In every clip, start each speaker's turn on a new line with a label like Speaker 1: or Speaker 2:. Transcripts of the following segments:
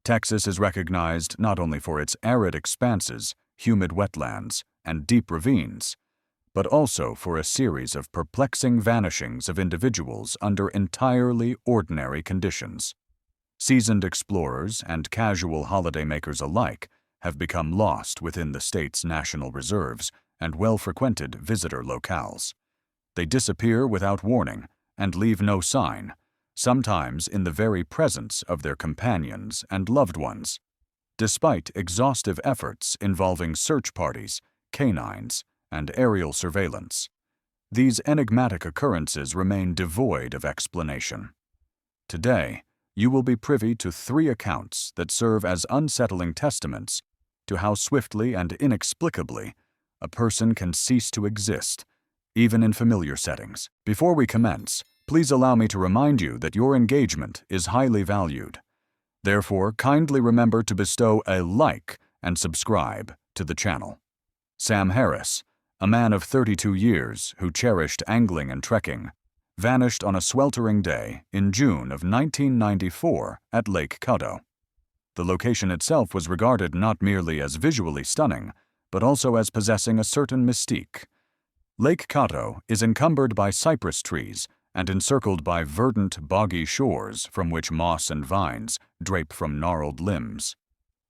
Speaker 1: Texas is recognized not only for its arid expanses, humid wetlands, and deep ravines, but also for a series of perplexing vanishings of individuals under entirely ordinary conditions. Seasoned explorers and casual holidaymakers alike have become lost within the state's national reserves and well-frequented visitor locales. They disappear without warning and leave no sign, sometimes in the very presence of their companions and loved ones. Despite exhaustive efforts involving search parties, canines, and aerial surveillance, these enigmatic occurrences remain devoid of explanation. Today, you will be privy to 3 accounts that serve as unsettling testaments to how swiftly and inexplicably a person can cease to exist, even in familiar settings. Before we commence, please allow me to remind you that your engagement is highly valued. Therefore, kindly remember to bestow a like and subscribe to the channel. Sam Harris, a man of 32 years who cherished angling and trekking, vanished on a sweltering day in June of 1994 at Lake Caddo. The location itself was regarded not merely as visually stunning, but also as possessing a certain mystique. Lake Caddo is encumbered by cypress trees and encircled by verdant, boggy shores from which moss and vines drape from gnarled limbs.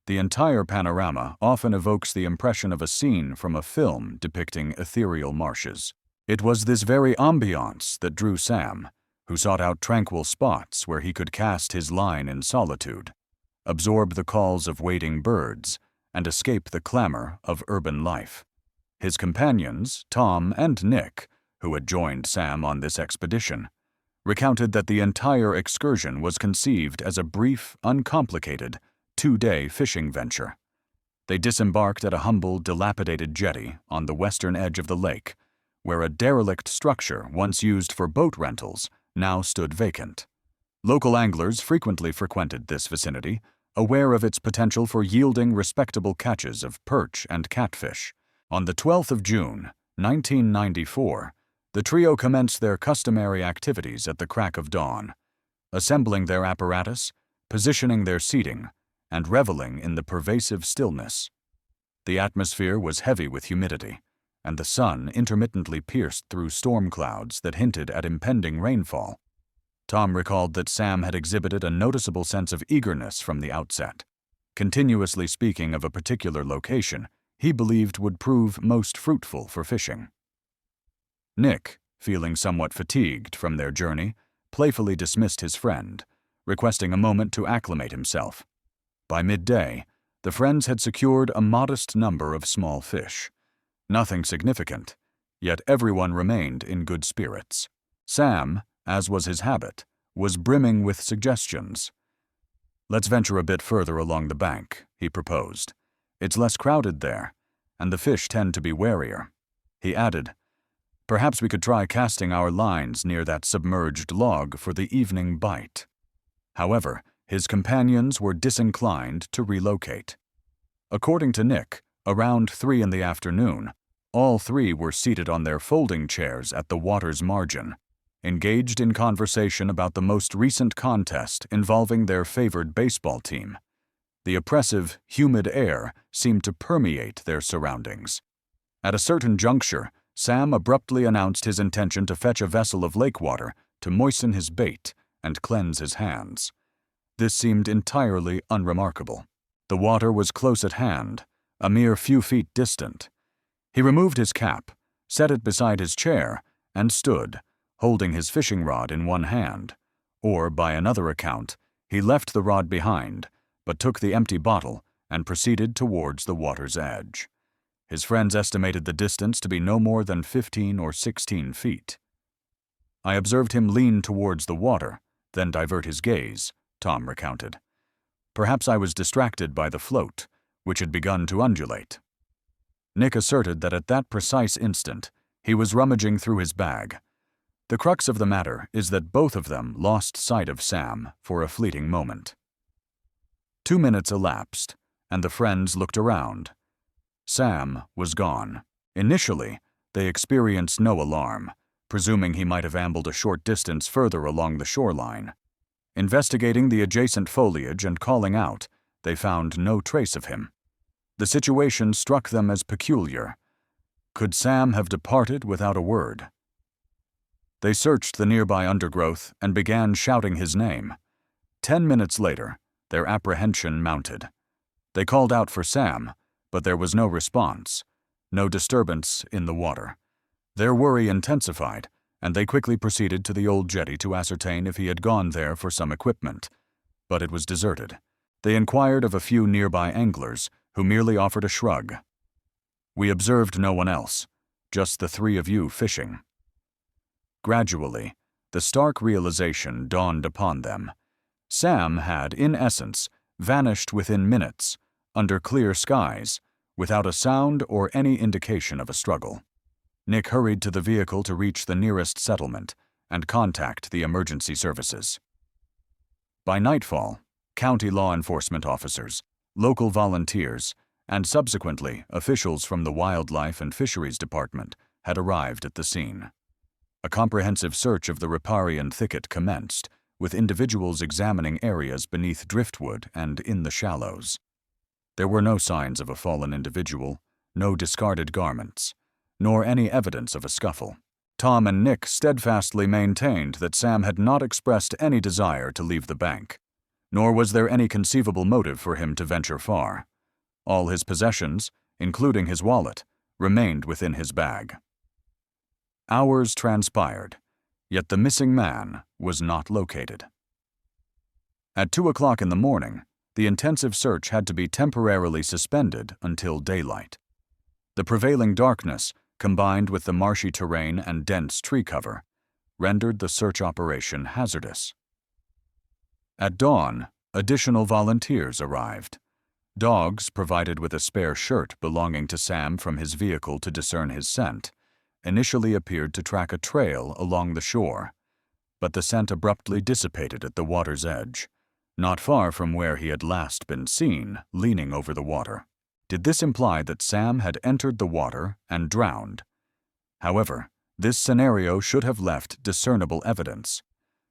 Speaker 1: The entire panorama often evokes the impression of a scene from a film depicting ethereal marshes. It was this very ambiance that drew Sam, who sought out tranquil spots where he could cast his line in solitude, absorb the calls of wading birds, and escape the clamor of urban life. His companions, Tom and Nick, who had joined Sam on this expedition, recounted that the entire excursion was conceived as a brief, uncomplicated, 2-day fishing venture. They disembarked at a humble, dilapidated jetty on the western edge of the lake, where a derelict structure once used for boat rentals now stood vacant. Local anglers frequently frequented this vicinity, aware of its potential for yielding respectable catches of perch and catfish. On the 12th of June, 1994, the trio commenced their customary activities at the crack of dawn, assembling their apparatus, positioning their seating, and reveling in the pervasive stillness. The atmosphere was heavy with humidity, and the sun intermittently pierced through storm clouds that hinted at impending rainfall. Tom recalled that Sam had exhibited a noticeable sense of eagerness from the outset, continuously speaking of a particular location he believed would prove most fruitful for fishing. Nick, feeling somewhat fatigued from their journey, playfully dismissed his friend, requesting a moment to acclimate himself. By midday, the friends had secured a modest number of small fish. Nothing significant, yet everyone remained in good spirits. Sam, as was his habit, was brimming with suggestions. "Let's venture a bit further along the bank," he proposed. "It's less crowded there, and the fish tend to be warier." He added, "Perhaps we could try casting our lines near that submerged log for the evening bite." However, his companions were disinclined to relocate. According to Nick, around 3 in the afternoon, all 3 were seated on their folding chairs at the water's margin, engaged in conversation about the most recent contest involving their favored baseball team. The oppressive, humid air seemed to permeate their surroundings. At a certain juncture, Sam abruptly announced his intention to fetch a vessel of lake water to moisten his bait and cleanse his hands. This seemed entirely unremarkable. The water was close at hand, a mere few feet distant. He removed his cap, set it beside his chair, and stood, holding his fishing rod in one hand, or, by another account, he left the rod behind, but took the empty bottle and proceeded towards the water's edge. His friends estimated the distance to be no more than 15 or 16 feet. "I observed him lean towards the water, then divert his gaze," Tom recounted. "Perhaps I was distracted by the float, which had begun to undulate." Nick asserted that at that precise instant, he was rummaging through his bag. The crux of the matter is that both of them lost sight of Sam for a fleeting moment. 2 minutes elapsed, and the friends looked around. Sam was gone. Initially, they experienced no alarm, presuming he might have ambled a short distance further along the shoreline. Investigating the adjacent foliage and calling out, they found no trace of him. The situation struck them as peculiar. Could Sam have departed without a word? They searched the nearby undergrowth and began shouting his name. 10 minutes later, their apprehension mounted. They called out for Sam, but there was no response, no disturbance in the water. Their worry intensified, and they quickly proceeded to the old jetty to ascertain if he had gone there for some equipment. But it was deserted. They inquired of a few nearby anglers, who merely offered a shrug. "We observed no one else, just the three of you fishing." Gradually, the stark realization dawned upon them. Sam had, in essence, vanished within minutes, under clear skies, without a sound or any indication of a struggle. Nick hurried to the vehicle to reach the nearest settlement and contact the emergency services. By nightfall, county law enforcement officers, local volunteers, and subsequently officials from the Wildlife and Fisheries Department had arrived at the scene. A comprehensive search of the riparian thicket commenced, with individuals examining areas beneath driftwood and in the shallows. There were no signs of a fallen individual, no discarded garments, nor any evidence of a scuffle. Tom and Nick steadfastly maintained that Sam had not expressed any desire to leave the bank, nor was there any conceivable motive for him to venture far. All his possessions, including his wallet, remained within his bag. Hours transpired, yet the missing man was not located. At 2 o'clock in the morning, the intensive search had to be temporarily suspended until daylight. The prevailing darkness, combined with the marshy terrain and dense tree cover, rendered the search operation hazardous. At dawn, additional volunteers arrived. Dogs, provided with a spare shirt belonging to Sam from his vehicle to discern his scent, initially appeared to track a trail along the shore, but the scent abruptly dissipated at the water's edge, not far from where he had last been seen, leaning over the water. Did this imply that Sam had entered the water and drowned? However, this scenario should have left discernible evidence.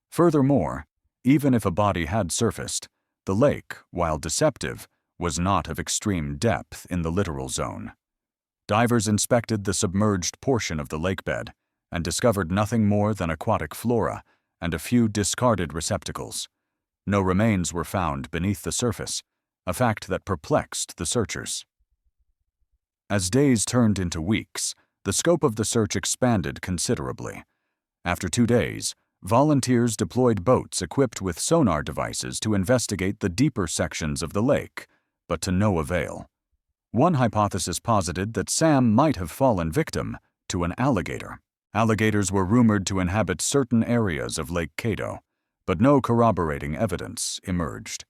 Speaker 1: Furthermore, even if a body had surfaced, the lake, while deceptive, was not of extreme depth in the littoral zone. Divers inspected the submerged portion of the lakebed and discovered nothing more than aquatic flora and a few discarded receptacles. No remains were found beneath the surface, a fact that perplexed the searchers. As days turned into weeks, the scope of the search expanded considerably. After 2 days, volunteers deployed boats equipped with sonar devices to investigate the deeper sections of the lake, but to no avail. One hypothesis posited that Sam might have fallen victim to an alligator. Alligators were rumored to inhabit certain areas of Lake Caddo, but no corroborating evidence emerged.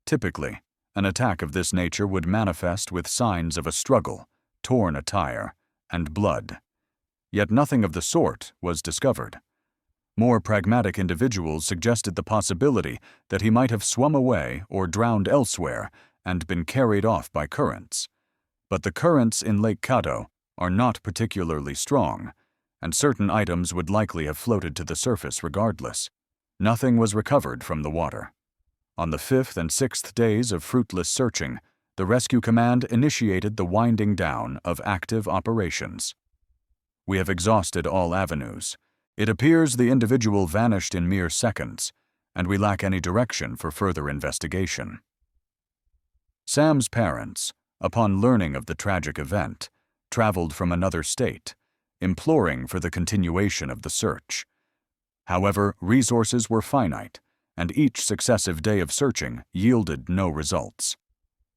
Speaker 1: Typically, an attack of this nature would manifest with signs of a struggle, torn attire, and blood. Yet nothing of the sort was discovered. More pragmatic individuals suggested the possibility that he might have swum away or drowned elsewhere and been carried off by currents. But the currents in Lake Caddo are not particularly strong, and certain items would likely have floated to the surface regardless. Nothing was recovered from the water. On the 5th and 6th days of fruitless searching, the Rescue Command initiated the winding down of active operations. "We have exhausted all avenues. It appears the individual vanished in mere seconds, and we lack any direction for further investigation." Sam's parents, upon learning of the tragic event, traveled from another state, imploring for the continuation of the search. However, resources were finite, and each successive day of searching yielded no results.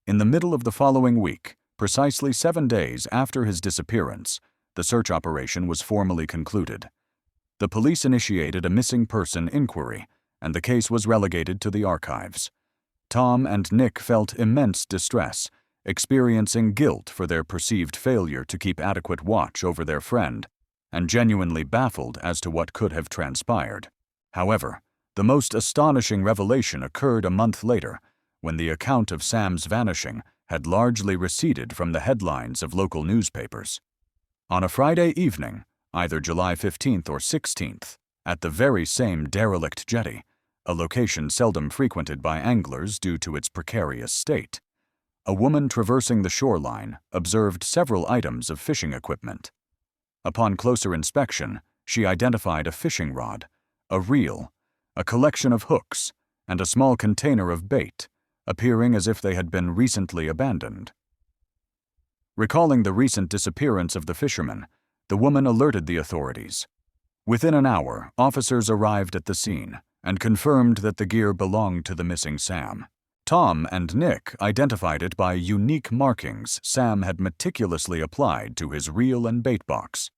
Speaker 1: In the middle of the following week, precisely 7 days after his disappearance, the search operation was formally concluded. The police initiated a missing person inquiry, and the case was relegated to the archives. Tom and Nick felt immense distress, experiencing guilt for their perceived failure to keep adequate watch over their friend, and genuinely baffled as to what could have transpired. However, the most astonishing revelation occurred a month later, when the account of Sam's vanishing had largely receded from the headlines of local newspapers. On a Friday evening, either July 15th or 16th, at the very same derelict jetty, a location seldom frequented by anglers due to its precarious state. A woman traversing the shoreline observed several items of fishing equipment. Upon closer inspection, she identified a fishing rod, a reel, a collection of hooks, and a small container of bait, appearing as if they had been recently abandoned. Recalling the recent disappearance of the fisherman, the woman alerted the authorities. Within an hour, officers arrived at the scene and confirmed that the gear belonged to the missing Sam. Tom and Nick identified it by unique markings Sam had meticulously applied to his reel and bait box.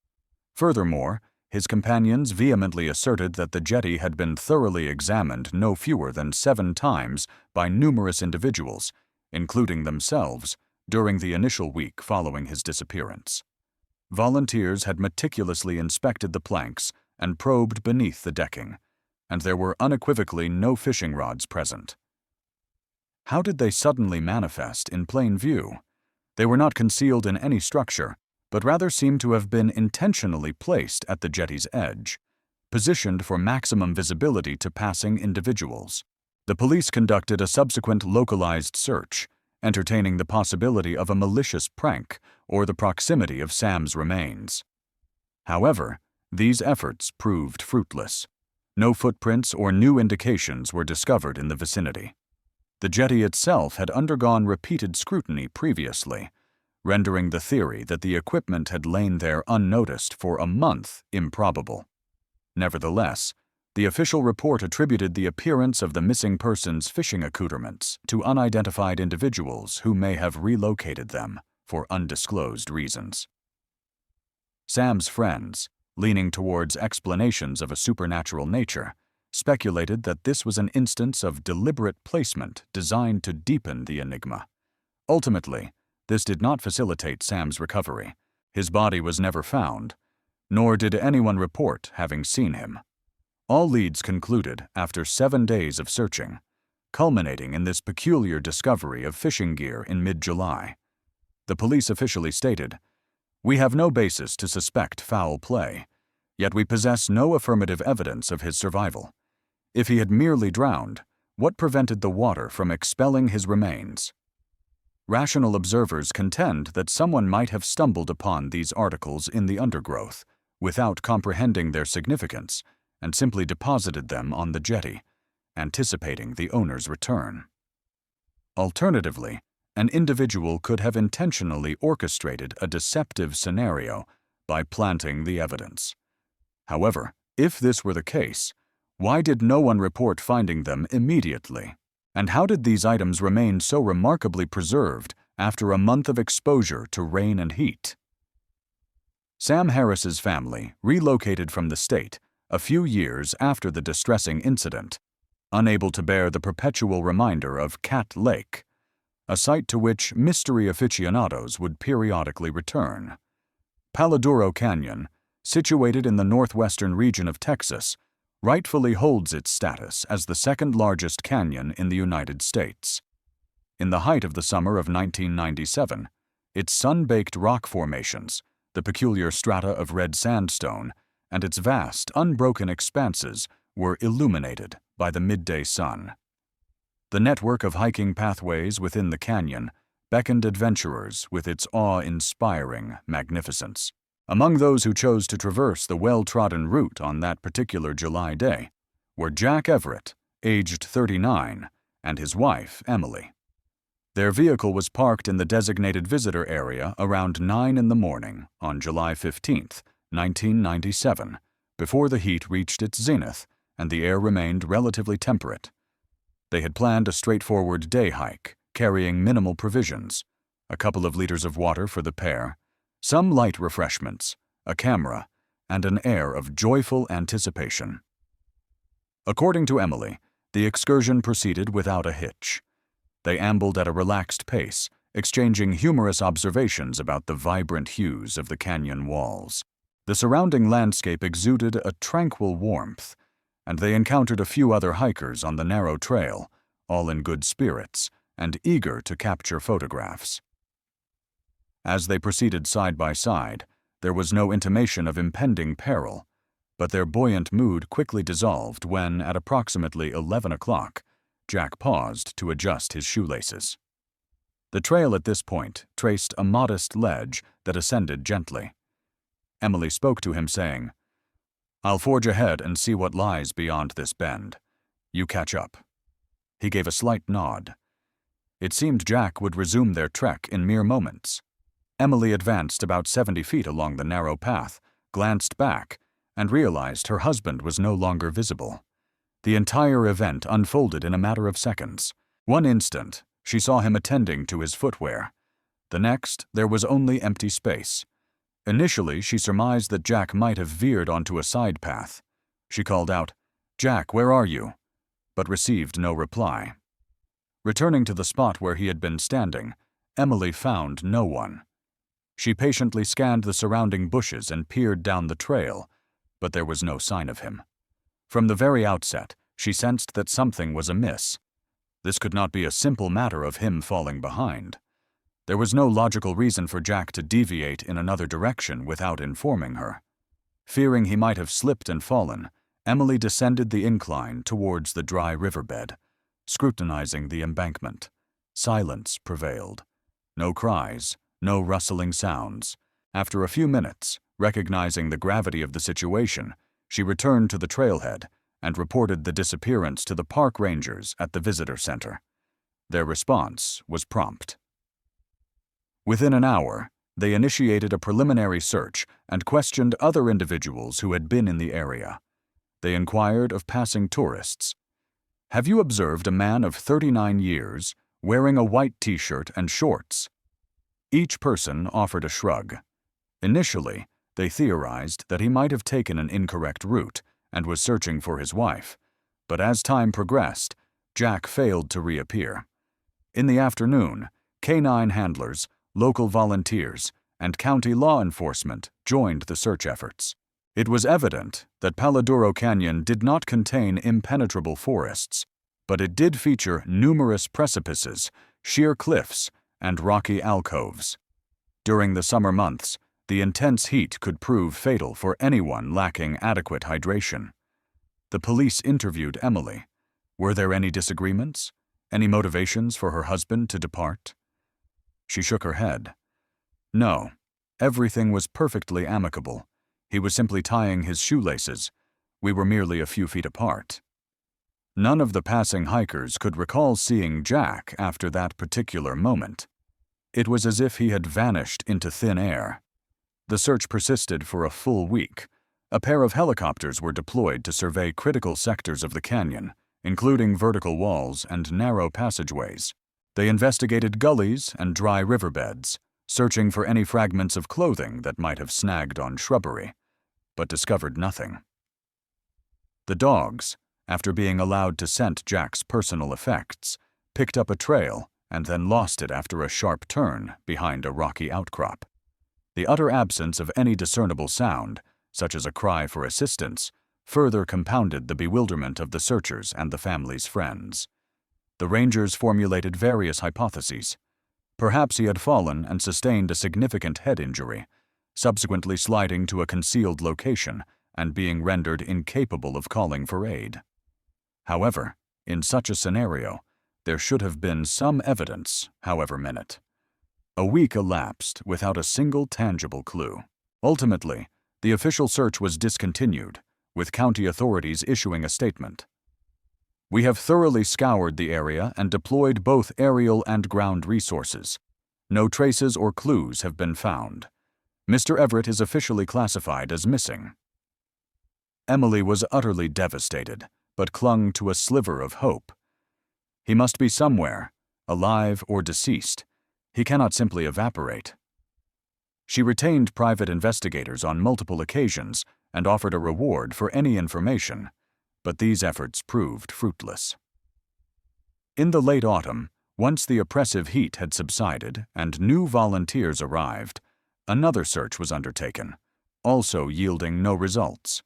Speaker 1: Furthermore, his companions vehemently asserted that the jetty had been thoroughly examined no fewer than 7 times by numerous individuals, including themselves, during the initial week following his disappearance. Volunteers had meticulously inspected the planks and probed beneath the decking, and there were unequivocally no fishing rods present. How did they suddenly manifest in plain view? They were not concealed in any structure, but rather seemed to have been intentionally placed at the jetty's edge, positioned for maximum visibility to passing individuals. The police conducted a subsequent localized search, entertaining the possibility of a malicious prank or the proximity of Sam's remains. However, these efforts proved fruitless. No footprints or new indications were discovered in the vicinity. The jetty itself had undergone repeated scrutiny previously, rendering the theory that the equipment had lain there unnoticed for a month improbable. Nevertheless, the official report attributed the appearance of the missing person's fishing accoutrements to unidentified individuals who may have relocated them for undisclosed reasons. Sam's friends, leaning towards explanations of a supernatural nature, speculated that this was an instance of deliberate placement designed to deepen the enigma. Ultimately, this did not facilitate Sam's recovery. His body was never found, nor did anyone report having seen him. All leads concluded after 7 days of searching, culminating in this peculiar discovery of fishing gear in mid-July. The police officially stated, "We have no basis to suspect foul play, yet we possess no affirmative evidence of his survival. If he had merely drowned, what prevented the water from expelling his remains?" Rational observers contend that someone might have stumbled upon these articles in the undergrowth, without comprehending their significance, and simply deposited them on the jetty, anticipating the owner's return. Alternatively, an individual could have intentionally orchestrated a deceptive scenario by planting the evidence. However, if this were the case, why did no one report finding them immediately? And how did these items remain so remarkably preserved after a month of exposure to rain and heat? Sam Harris's family relocated from the state a few years after the distressing incident, unable to bear the perpetual reminder of Caddo Lake, a site to which mystery aficionados would periodically return. Palo Duro Canyon, situated in the northwestern region of Texas, rightfully holds its status as the second largest canyon in the United States. In the height of the summer of 1997, its sun-baked rock formations, the peculiar strata of red sandstone, and its vast, unbroken expanses were illuminated by the midday sun. The network of hiking pathways within the canyon beckoned adventurers with its awe-inspiring magnificence. Among those who chose to traverse the well-trodden route on that particular July day were Jack Everett, aged 39, and his wife, Emily. Their vehicle was parked in the designated visitor area around 9 in the morning on July 15, 1997, before the heat reached its zenith and the air remained relatively temperate. They had planned a straightforward day hike, carrying minimal provisions, a couple of liters of water for the pair, some light refreshments, a camera, and an air of joyful anticipation. According to Emily, the excursion proceeded without a hitch. They ambled at a relaxed pace, exchanging humorous observations about the vibrant hues of the canyon walls. The surrounding landscape exuded a tranquil warmth, and they encountered a few other hikers on the narrow trail, all in good spirits and eager to capture photographs. As they proceeded side by side, there was no intimation of impending peril, But their buoyant mood quickly dissolved when, at approximately 11 o'clock, Jack paused to adjust his shoelaces. The trail at this point traced a modest ledge that ascended gently. Emily spoke to him, saying, "I'll forge ahead and see what lies beyond this bend. You catch up." He gave a slight nod. It seemed Jack would resume their trek in mere moments. Emily advanced about 70 feet along the narrow path, glanced back, and realized her husband was no longer visible. The entire event unfolded in a matter of seconds. One instant, she saw him attending to his footwear. The next, there was only empty space. Initially, she surmised that Jack might have veered onto a side path. She called out, "Jack, where are you?" but received no reply. Returning to the spot where he had been standing, Emily found no one. She patiently scanned the surrounding bushes and peered down the trail, but there was no sign of him. From the very outset, she sensed that something was amiss. This could not be a simple matter of him falling behind. There was no logical reason for Jack to deviate in another direction without informing her. Fearing he might have slipped and fallen, Emily descended the incline towards the dry riverbed, scrutinizing the embankment. Silence prevailed. No cries, no rustling sounds. After a few minutes, recognizing the gravity of the situation, she returned to the trailhead and reported the disappearance to the park rangers at the visitor center. Their response was prompt. Within an hour, they initiated a preliminary search and questioned other individuals who had been in the area. They inquired of passing tourists. "Have you observed a man of 39 years, wearing a white t-shirt and shorts?" Each person offered a shrug. Initially, they theorized that he might have taken an incorrect route and was searching for his wife, but as time progressed, Jack failed to reappear. In the afternoon, canine handlers, local volunteers, and county law enforcement joined the search efforts. It was evident that Palo Duro Canyon did not contain impenetrable forests, but it did feature numerous precipices, sheer cliffs, and rocky alcoves. During the summer months, the intense heat could prove fatal for anyone lacking adequate hydration. The police interviewed Emily. Were there any disagreements? Any motivations for her husband to depart? She shook her head. No, everything was perfectly amicable. He was simply tying his shoelaces. We were merely a few feet apart. None of the passing hikers could recall seeing Jack after that particular moment. It was as if he had vanished into thin air. The search persisted for a full week. A pair of helicopters were deployed to survey critical sectors of the canyon, including vertical walls and narrow passageways. They investigated gullies and dry riverbeds, searching for any fragments of clothing that might have snagged on shrubbery, but discovered nothing. The dogs, after being allowed to scent Jack's personal effects, picked up a trail and then lost it after a sharp turn behind a rocky outcrop. The utter absence of any discernible sound, such as a cry for assistance, further compounded the bewilderment of the searchers and the family's friends. The rangers formulated various hypotheses. Perhaps he had fallen and sustained a significant head injury, subsequently sliding to a concealed location and being rendered incapable of calling for aid. However, in such a scenario, there should have been some evidence, however minute. A week elapsed without a single tangible clue. Ultimately, the official search was discontinued, with county authorities issuing a statement. "We have thoroughly scoured the area and deployed both aerial and ground resources. No traces or clues have been found. Mr. Everett is officially classified as missing." Emily was utterly devastated, but clung to a sliver of hope. He must be somewhere, alive or deceased. He cannot simply evaporate. She retained private investigators on multiple occasions and offered a reward for any information, but these efforts proved fruitless. In the late autumn, once the oppressive heat had subsided and new volunteers arrived, another search was undertaken, also yielding no results.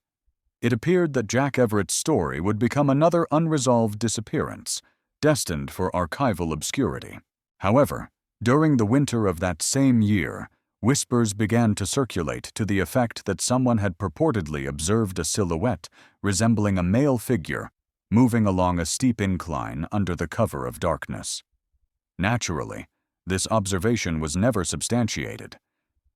Speaker 1: It appeared that Jack Everett's story would become another unresolved disappearance, destined for archival obscurity. However, during the winter of that same year, whispers began to circulate to the effect that someone had purportedly observed a silhouette resembling a male figure moving along a steep incline under the cover of darkness. Naturally, this observation was never substantiated.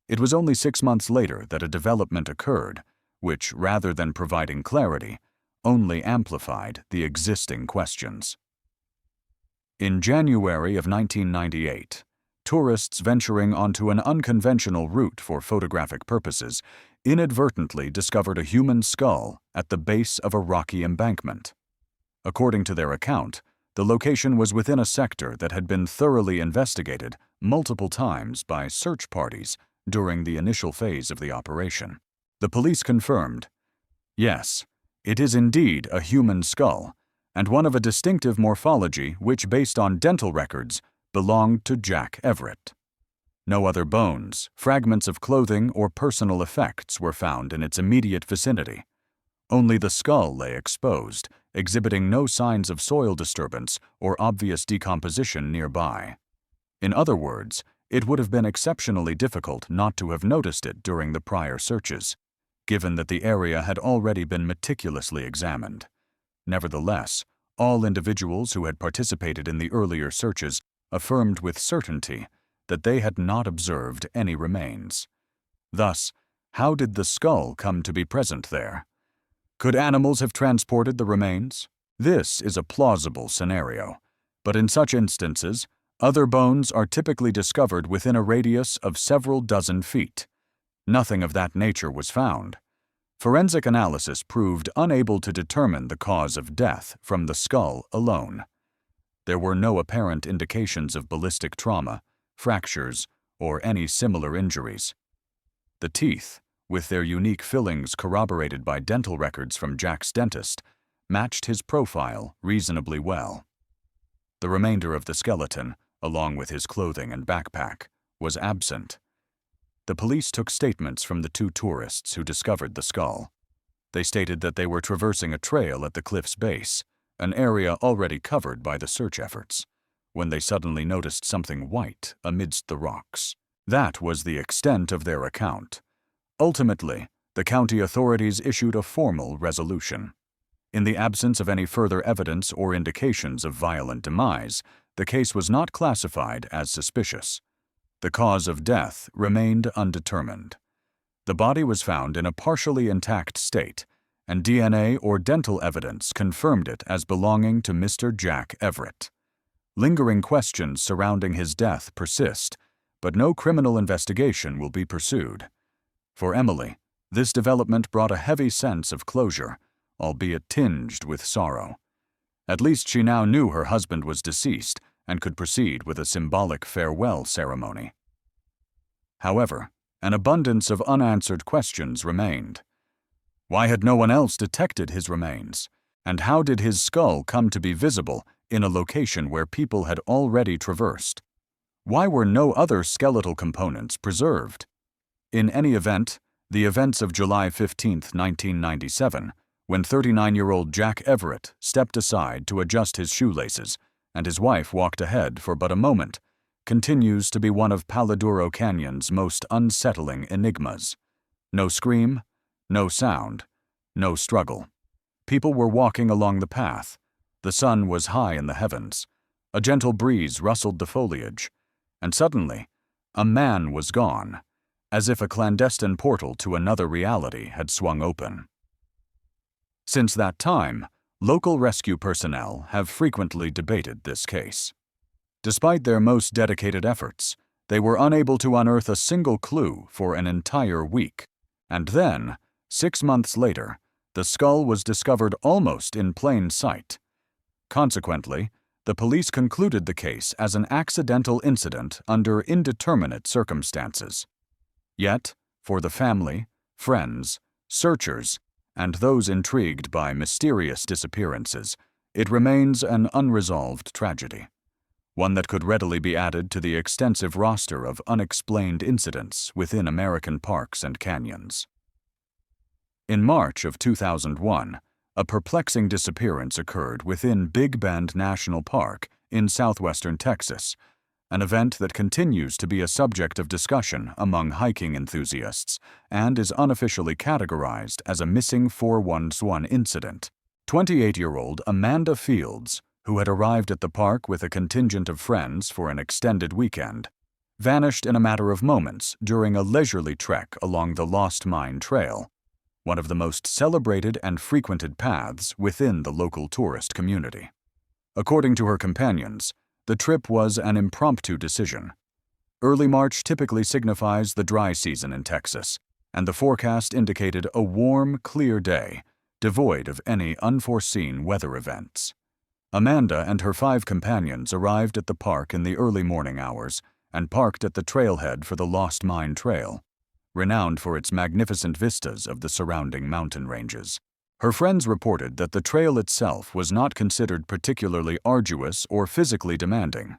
Speaker 1: It was only 6 months later that a development occurred, which, rather than providing clarity, only amplified the existing questions. In January of 1998, tourists venturing onto an unconventional route for photographic purposes inadvertently discovered a human skull at the base of a rocky embankment. According to their account, the location was within a sector that had been thoroughly investigated multiple times by search parties during the initial phase of the operation. The police confirmed, yes, it is indeed a human skull, and one of a distinctive morphology which, based on dental records, belonged to Jack Everett. No other bones, fragments of clothing, or personal effects were found in its immediate vicinity. Only the skull lay exposed, exhibiting no signs of soil disturbance or obvious decomposition nearby. In other words, it would have been exceptionally difficult not to have noticed it during the prior searches, given that the area had already been meticulously examined. Nevertheless, all individuals who had participated in the earlier searches affirmed with certainty that they had not observed any remains. Thus, how did the skull come to be present there? Could animals have transported the remains? This is a plausible scenario, but in such instances, other bones are typically discovered within a radius of several dozen feet. Nothing of that nature was found. Forensic analysis proved unable to determine the cause of death from the skull alone. There were no apparent indications of ballistic trauma, fractures, or any similar injuries. The teeth, with their unique fillings corroborated by dental records from Jack's dentist, matched his profile reasonably well. The remainder of the skeleton, along with his clothing and backpack, was absent. The police took statements from the 2 tourists who discovered the skull. They stated that they were traversing a trail at the cliff's base, an area already covered by the search efforts, when they suddenly noticed something white amidst the rocks. That was the extent of their account. Ultimately, the county authorities issued a formal resolution. In the absence of any further evidence or indications of violent demise, the case was not classified as suspicious. The cause of death remained undetermined. The body was found in a partially intact state, and DNA or dental evidence confirmed it as belonging to Mr. Jack Everett. Lingering questions surrounding his death persist, but no criminal investigation will be pursued. For Emily, this development brought a heavy sense of closure, albeit tinged with sorrow. At least she now knew her husband was deceased and could proceed with a symbolic farewell ceremony. However, an abundance of unanswered questions remained. Why had no one else detected his remains? And how did his skull come to be visible in a location where people had already traversed? Why were no other skeletal components preserved? In any event, the events of July 15, 1997, when 39-year-old Jack Everett stepped aside to adjust his shoelaces and his wife walked ahead for but a moment, continues to be one of Palo Duro Canyon's most unsettling enigmas. No scream, no sound, no struggle. People were walking along the path. The sun was high in the heavens. A gentle breeze rustled the foliage. And suddenly, a man was gone, as if a clandestine portal to another reality had swung open. Since that time, local rescue personnel have frequently debated this case. Despite their most dedicated efforts, they were unable to unearth a single clue for an entire week. And then, 6 months later, the skull was discovered almost in plain sight. Consequently, the police concluded the case as an accidental incident under indeterminate circumstances. Yet, for the family, friends, searchers, and those intrigued by mysterious disappearances, it remains an unresolved tragedy, one that could readily be added to the extensive roster of unexplained incidents within American parks and canyons. In March of 2001, a perplexing disappearance occurred within Big Bend National Park in southwestern Texas, an event that continues to be a subject of discussion among hiking enthusiasts and is unofficially categorized as a missing 411 incident. 28-year-old Amanda Fields, who had arrived at the park with a contingent of friends for an extended weekend, vanished in a matter of moments during a leisurely trek along the Lost Mine Trail, one of the most celebrated and frequented paths within the local tourist community. According to her companions, the trip was an impromptu decision. Early March typically signifies the dry season in Texas, and the forecast indicated a warm, clear day, devoid of any unforeseen weather events. Amanda and her 5 companions arrived at the park in the early morning hours and parked at the trailhead for the Lost Mine Trail, renowned for its magnificent vistas of the surrounding mountain ranges. Her friends reported that the trail itself was not considered particularly arduous or physically demanding.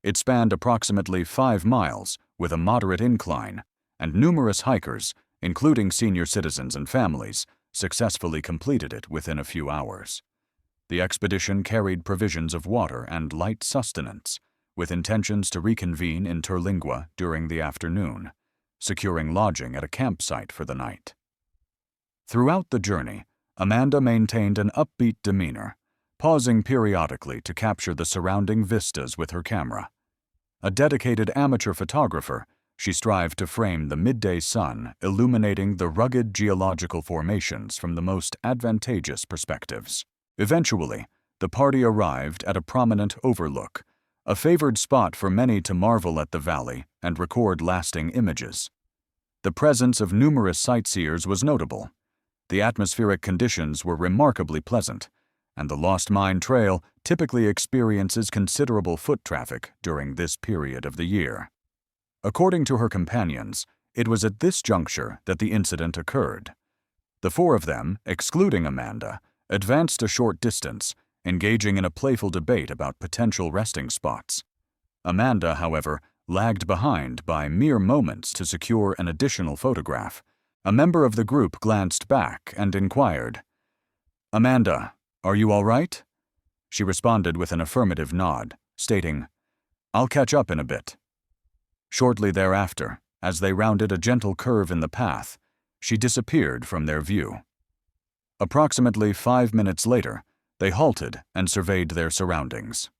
Speaker 1: It spanned approximately 5 miles with a moderate incline, and numerous hikers, including senior citizens and families, successfully completed it within a few hours. The expedition carried provisions of water and light sustenance, with intentions to reconvene in Terlingua during the afternoon, securing lodging at a campsite for the night. Throughout the journey, Amanda maintained an upbeat demeanor, pausing periodically to capture the surrounding vistas with her camera. A dedicated amateur photographer, she strived to frame the midday sun illuminating the rugged geological formations from the most advantageous perspectives. Eventually, the party arrived at a prominent overlook, a favored spot for many to marvel at the valley and record lasting images. The presence of numerous sightseers was notable. The atmospheric conditions were remarkably pleasant, and the Lost Mine Trail typically experiences considerable foot traffic during this period of the year. According to her companions, it was at this juncture that the incident occurred. The 4 of them, excluding Amanda, advanced a short distance, engaging in a playful debate about potential resting spots. Amanda, however, lagged behind by mere moments to secure an additional photograph. A member of the group glanced back and inquired, "Amanda, are you all right?" She responded with an affirmative nod, stating, "I'll catch up in a bit." Shortly thereafter, as they rounded a gentle curve in the path, she disappeared from their view. Approximately 5 minutes later, they halted and surveyed their surroundings.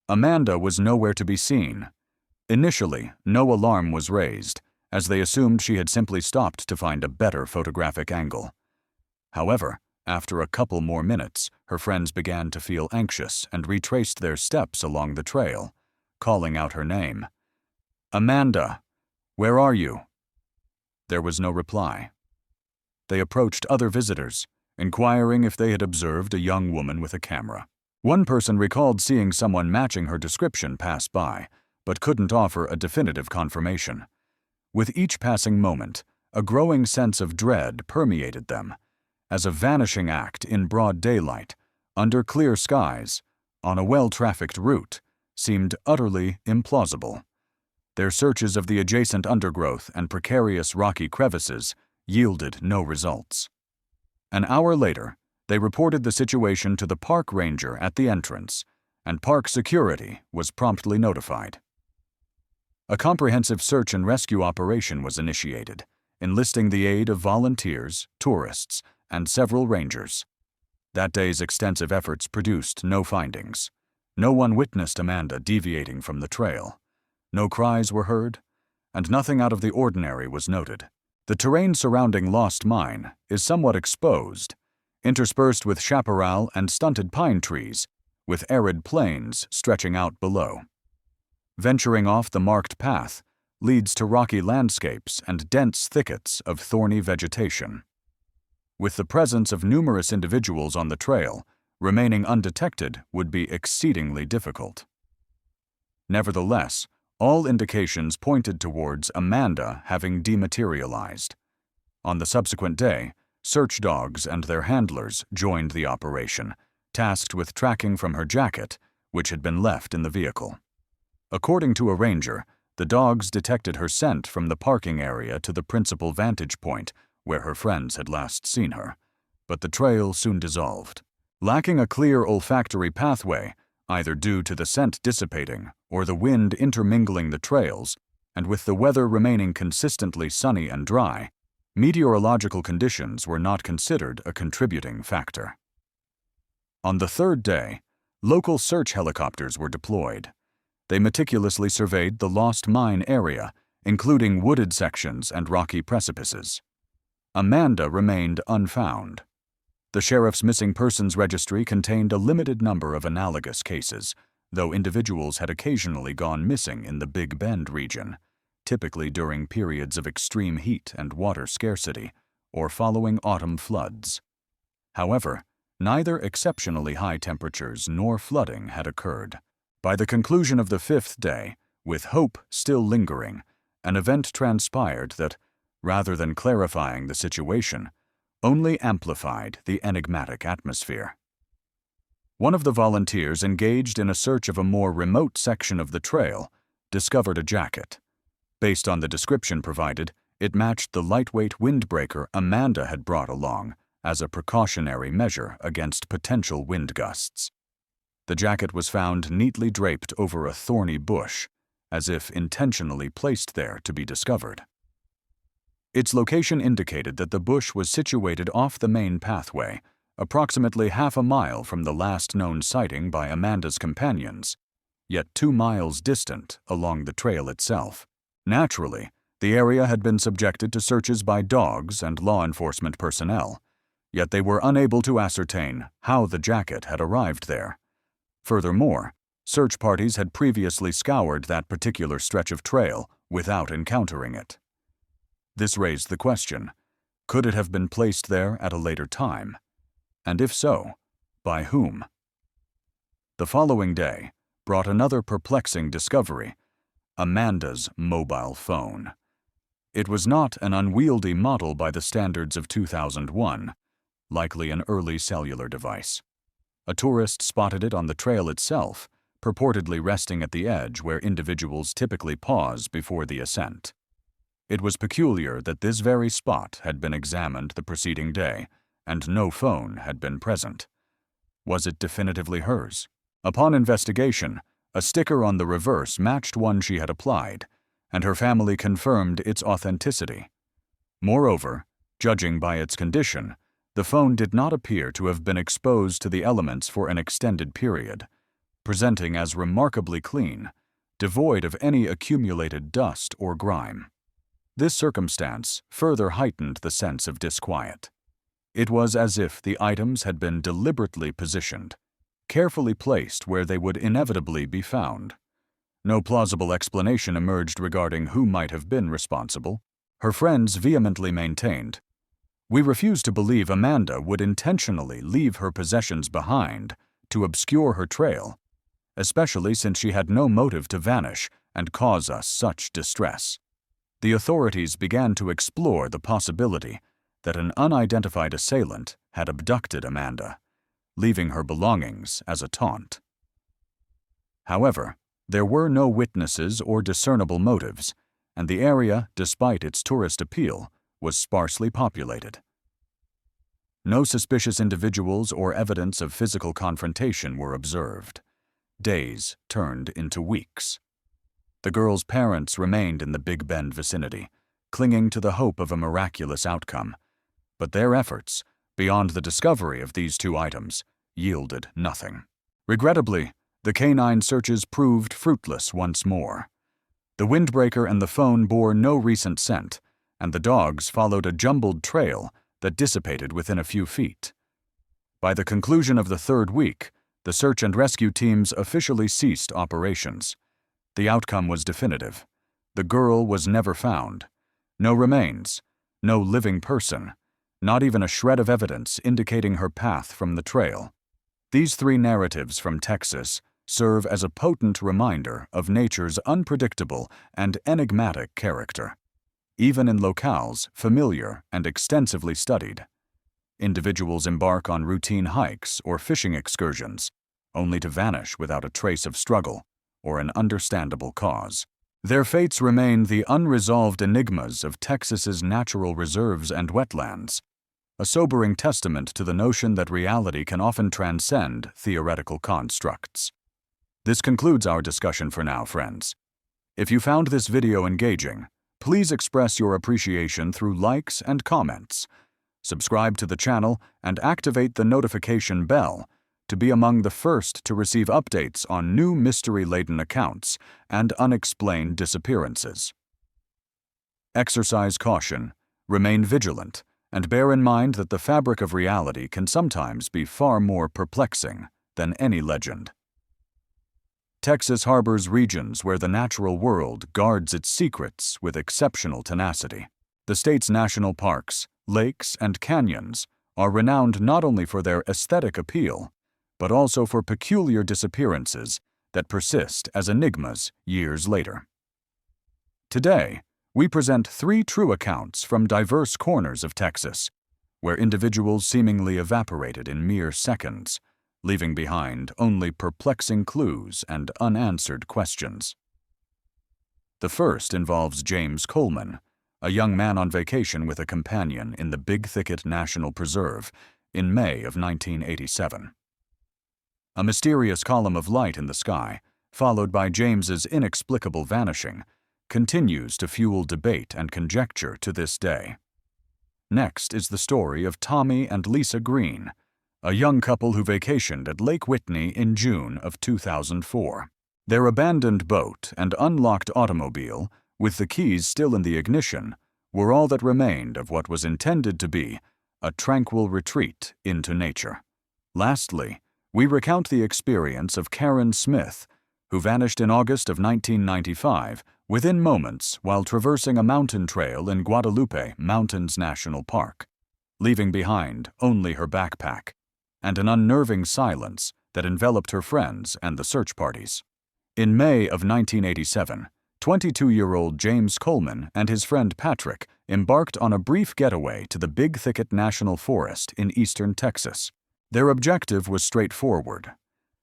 Speaker 1: Amanda was nowhere to be seen. Initially, no alarm was raised, as they assumed she had simply stopped to find a better photographic angle. However, after a couple more minutes, her friends began to feel anxious and retraced their steps along the trail, calling out her name. "Amanda, where are you?" There was no reply. They approached other visitors, inquiring if they had observed a young woman with a camera. One person recalled seeing someone matching her description pass by, but couldn't offer a definitive confirmation. With each passing moment, a growing sense of dread permeated them, as a vanishing act in broad daylight, under clear skies, on a well-trafficked route, seemed utterly implausible. Their searches of the adjacent undergrowth and precarious rocky crevices yielded no results. An hour later, they reported the situation to the park ranger at the entrance, and park security was promptly notified. A comprehensive search and rescue operation was initiated, enlisting the aid of volunteers, tourists, and several rangers. That day's extensive efforts produced no findings. No one witnessed Amanda deviating from the trail. No cries were heard, and nothing out of the ordinary was noted. The terrain surrounding Lost Mine is somewhat exposed, interspersed with chaparral and stunted pine trees, with arid plains stretching out below. Venturing off the marked path leads to rocky landscapes and dense thickets of thorny vegetation. With the presence of numerous individuals on the trail, remaining undetected would be exceedingly difficult. Nevertheless, all indications pointed towards Amanda having dematerialized. On the subsequent day, search dogs and their handlers joined the operation, tasked with tracking from her jacket, which had been left in the vehicle. According to a ranger, the dogs detected her scent from the parking area to the principal vantage point where her friends had last seen her, but the trail soon dissolved. Lacking a clear olfactory pathway, either due to the scent dissipating or the wind intermingling the trails, and with the weather remaining consistently sunny and dry, meteorological conditions were not considered a contributing factor. On the third day, local search helicopters were deployed. They meticulously surveyed the lost mine area, including wooded sections and rocky precipices. Amanda remained unfound. The sheriff's missing persons registry contained a limited number of analogous cases, though individuals had occasionally gone missing in the Big Bend region, typically during periods of extreme heat and water scarcity, or following autumn floods. However, neither exceptionally high temperatures nor flooding had occurred. By the conclusion of the fifth day, with hope still lingering, an event transpired that, rather than clarifying the situation, only amplified the enigmatic atmosphere. One of the volunteers engaged in a search of a more remote section of the trail discovered a jacket. Based on the description provided, it matched the lightweight windbreaker Amanda had brought along as a precautionary measure against potential wind gusts. The jacket was found neatly draped over a thorny bush, as if intentionally placed there to be discovered. Its location indicated that the bush was situated off the main pathway, approximately half a mile from the last known sighting by Amanda's companions, yet 2 miles distant along the trail itself. Naturally, the area had been subjected to searches by dogs and law enforcement personnel, yet they were unable to ascertain how the jacket had arrived there. Furthermore, search parties had previously scoured that particular stretch of trail without encountering it. This raised the question, could it have been placed there at a later time? And if so, by whom? The following day brought another perplexing discovery: Amanda's mobile phone. It was not an unwieldy model by the standards of 2001, likely an early cellular device. A tourist spotted it on the trail itself, purportedly resting at the edge where individuals typically pause before the ascent. It was peculiar that this very spot had been examined the preceding day, and no phone had been present. Was it definitively hers? Upon investigation, a sticker on the reverse matched one she had applied, and her family confirmed its authenticity. Moreover, judging by its condition, the phone did not appear to have been exposed to the elements for an extended period, presenting as remarkably clean, devoid of any accumulated dust or grime. This circumstance further heightened the sense of disquiet. It was as if the items had been deliberately positioned, carefully placed where they would inevitably be found. No plausible explanation emerged regarding who might have been responsible. Her friends vehemently maintained, "We refuse to believe Amanda would intentionally leave her possessions behind to obscure her trail, especially since she had no motive to vanish and cause us such distress." The authorities began to explore the possibility that an unidentified assailant had abducted Amanda, leaving her belongings as a taunt. However, there were no witnesses or discernible motives, and the area, despite its tourist appeal, was sparsely populated. No suspicious individuals or evidence of physical confrontation were observed. Days turned into weeks. The girl's parents remained in the Big Bend vicinity, clinging to the hope of a miraculous outcome, but their efforts, beyond the discovery of these 2 items, yielded nothing. Regrettably, the canine searches proved fruitless once more. The windbreaker and the phone bore no recent scent, and the dogs followed a jumbled trail that dissipated within a few feet. By the conclusion of the 3rd week, the search and rescue teams officially ceased operations. The outcome was definitive. The girl was never found. No remains, no living person, not even a shred of evidence indicating her path from the trail. These 3 narratives from Texas serve as a potent reminder of nature's unpredictable and enigmatic character, even in locales familiar and extensively studied. Individuals embark on routine hikes or fishing excursions, only to vanish without a trace of struggle or an understandable cause. Their fates remain the unresolved enigmas of Texas's natural reserves and wetlands, a sobering testament to the notion that reality can often transcend theoretical constructs. This concludes our discussion for now, friends. If you found this video engaging, please express your appreciation through likes and comments. Subscribe to the channel and activate the notification bell to be among the first to receive updates on new mystery-laden accounts and unexplained disappearances. Exercise caution, remain vigilant, and bear in mind that the fabric of reality can sometimes be far more perplexing than any legend. Texas harbors regions where the natural world guards its secrets with exceptional tenacity. The state's national parks, lakes, and canyons are renowned not only for their aesthetic appeal, but also for peculiar disappearances that persist as enigmas years later. Today, we present 3 true accounts from diverse corners of Texas, where individuals seemingly evaporated in mere seconds, leaving behind only perplexing clues and unanswered questions. The first involves James Coleman, a young man on vacation with a companion in the Big Thicket National Preserve in May of 1987. A mysterious column of light in the sky, followed by James's inexplicable vanishing, continues to fuel debate and conjecture to this day. Next is the story of Tommy and Lisa Green, a young couple who vacationed at Lake Whitney in June of 2004. Their abandoned boat and unlocked automobile, with the keys still in the ignition, were all that remained of what was intended to be a tranquil retreat into nature. Lastly, we recount the experience of Karen Smith, who vanished in August of 1995 within moments while traversing a mountain trail in Guadalupe Mountains National Park, leaving behind only her backpack and an unnerving silence that enveloped her friends and the search parties. In May of 1987, 22-year-old James Coleman and his friend Patrick embarked on a brief getaway to the Big Thicket National Forest in eastern Texas. Their objective was straightforward: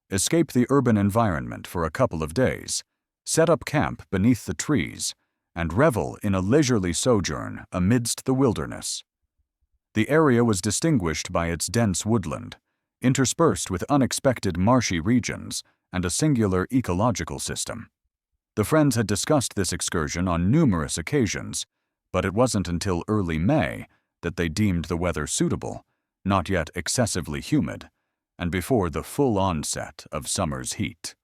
Speaker 1: escape the urban environment for a couple of days, set up camp beneath the trees, and revel in a leisurely sojourn amidst the wilderness. The area was distinguished by its dense woodland, interspersed with unexpected marshy regions and a singular ecological system. The friends had discussed this excursion on numerous occasions, but it wasn't until early May that they deemed the weather suitable, not yet excessively humid, and before the full onset of summer's heat.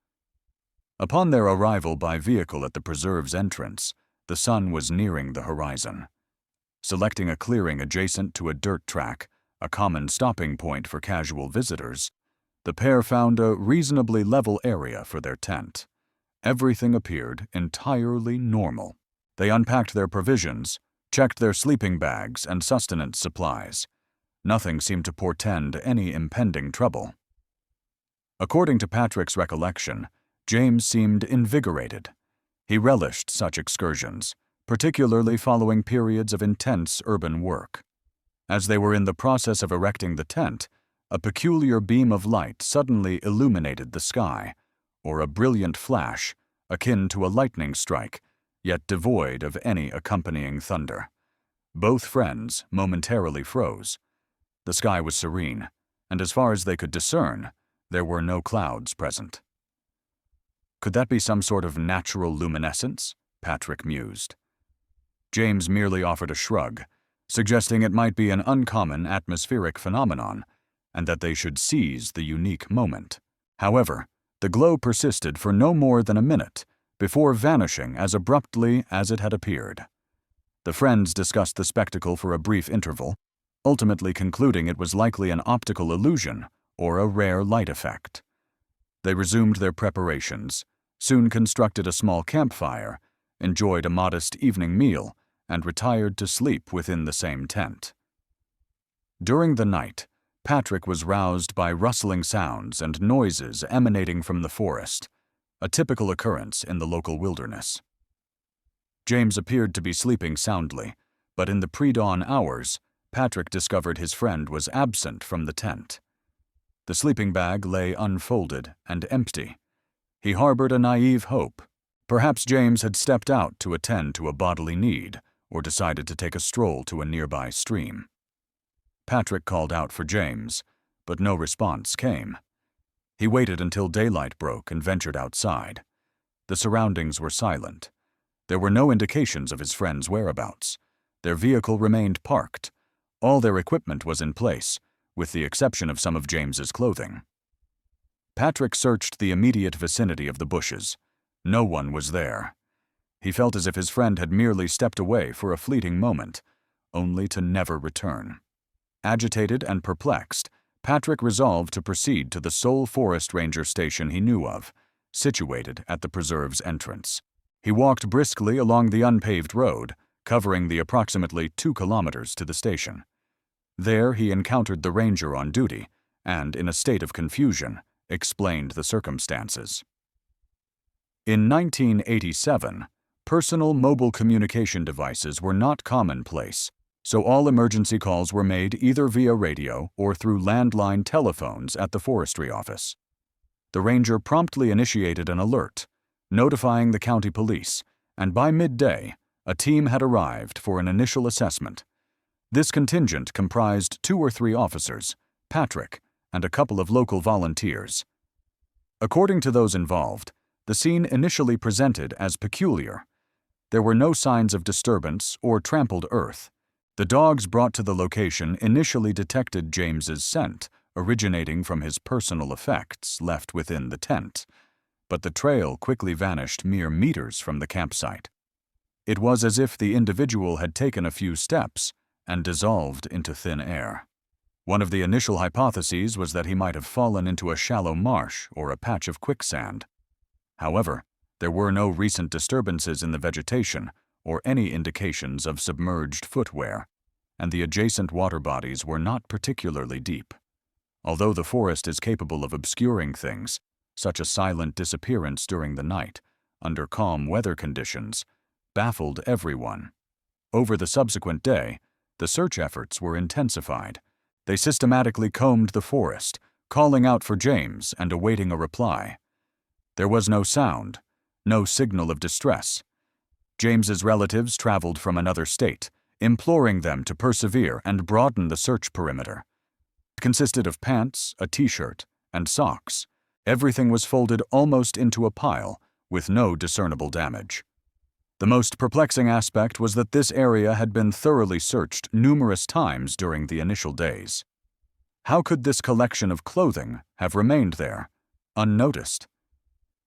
Speaker 1: Upon their arrival by vehicle at the preserve's entrance, the sun was nearing the horizon. Selecting a clearing adjacent to a dirt track, a common stopping point for casual visitors, the pair found a reasonably level area for their tent. Everything appeared entirely normal. They unpacked their provisions, checked their sleeping bags and sustenance supplies. Nothing seemed to portend any impending trouble. According to Patrick's recollection, James seemed invigorated. He relished such excursions, particularly following periods of intense urban work. As they were in the process of erecting the tent, a peculiar beam of light suddenly illuminated the sky, or a brilliant flash, akin to a lightning strike, yet devoid of any accompanying thunder. Both friends momentarily froze. The sky was serene, and as far as they could discern, there were no clouds present. Could that be some sort of natural luminescence? Patrick mused. James merely offered a shrug, suggesting it might be an uncommon atmospheric phenomenon, and that they should seize the unique moment. However, the glow persisted for no more than a minute, before vanishing as abruptly as it had appeared. The friends discussed the spectacle for a brief interval, ultimately concluding it was likely an optical illusion or a rare light effect. They resumed their preparations, soon constructed a small campfire, enjoyed a modest evening meal, and retired to sleep within the same tent. During the night, Patrick was roused by rustling sounds and noises emanating from the forest, a typical occurrence in the local wilderness. James appeared to be sleeping soundly, but in the pre-dawn hours, Patrick discovered his friend was absent from the tent. The sleeping bag lay unfolded and empty. He harbored a naive hope. Perhaps James had stepped out to attend to a bodily need, or decided to take a stroll to a nearby stream. Patrick called out for James, but no response came. He waited until daylight broke and ventured outside. The surroundings were silent. There were no indications of his friend's whereabouts. Their vehicle remained parked. All their equipment was in place, with the exception of some of James's clothing. Patrick searched the immediate vicinity of the bushes. No one was there. He felt as if his friend had merely stepped away for a fleeting moment, only to never return. Agitated and perplexed, Patrick resolved to proceed to the sole forest ranger station he knew of, situated at the preserve's entrance. He walked briskly along the unpaved road, covering the approximately 2 kilometers to the station. There he encountered the ranger on duty, and, in a state of confusion, explained the circumstances. In 1987, personal mobile communication devices were not commonplace, so all emergency calls were made either via radio or through landline telephones at the forestry office. The ranger promptly initiated an alert, notifying the county police, and by midday, a team had arrived for an initial assessment. This contingent comprised 2 or 3 officers, Patrick, and a couple of local volunteers. According to those involved, the scene initially presented as peculiar. There were no signs of disturbance or trampled earth. The dogs brought to the location initially detected James's scent, originating from his personal effects left within the tent, but the trail quickly vanished mere meters from the campsite. It was as if the individual had taken a few steps and dissolved into thin air. One of the initial hypotheses was that he might have fallen into a shallow marsh or a patch of quicksand. However, there were no recent disturbances in the vegetation or any indications of submerged footwear, and the adjacent water bodies were not particularly deep. Although the forest is capable of obscuring things, such a silent disappearance during the night, under calm weather conditions, baffled everyone. Over the subsequent day, the search efforts were intensified. They systematically combed the forest, calling out for James and awaiting a reply. There was no sound, no signal of distress. James's relatives traveled from another state, imploring them to persevere and broaden the search perimeter. It consisted of pants, a t-shirt, and socks. Everything was folded almost into a pile, with no discernible damage. The most perplexing aspect was that this area had been thoroughly searched numerous times during the initial days. How could this collection of clothing have remained there, unnoticed?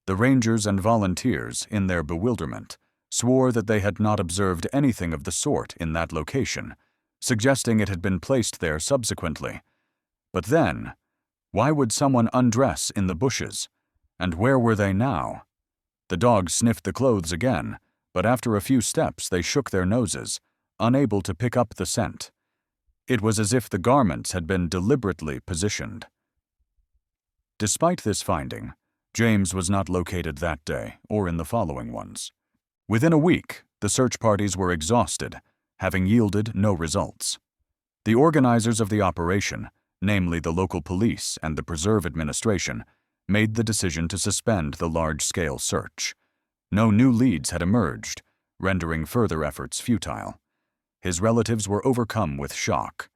Speaker 1: The rangers and volunteers, in their bewilderment, swore that they had not observed anything of the sort in that location, suggesting it had been placed there subsequently. But then, why would someone undress in the bushes? And where were they now? The dogs sniffed the clothes again, but after a few steps they shook their noses, unable to pick up the scent. It was as if the garments had been deliberately positioned. Despite this finding, James was not located that day or in the following ones. Within a week, the search parties were exhausted, having yielded no results. The organizers of the operation, namely the local police and the preserve administration, made the decision to suspend the large-scale search. No new leads had emerged, rendering further efforts futile. His relatives were overcome with shock.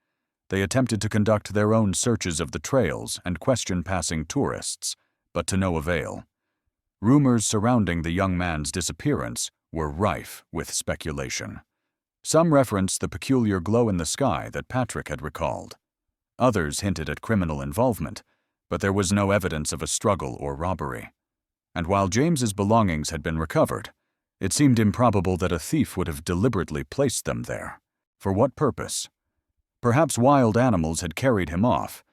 Speaker 1: They attempted to conduct their own searches of the trails and question passing tourists, but to no avail. Rumors surrounding the young man's disappearance were rife with speculation. Some referenced the peculiar glow in the sky that Patrick had recalled. Others hinted at criminal involvement, but there was no evidence of a struggle or robbery. And while James's belongings had been recovered, it seemed improbable that a thief would have deliberately placed them there. For what purpose? Perhaps wild animals had carried him off,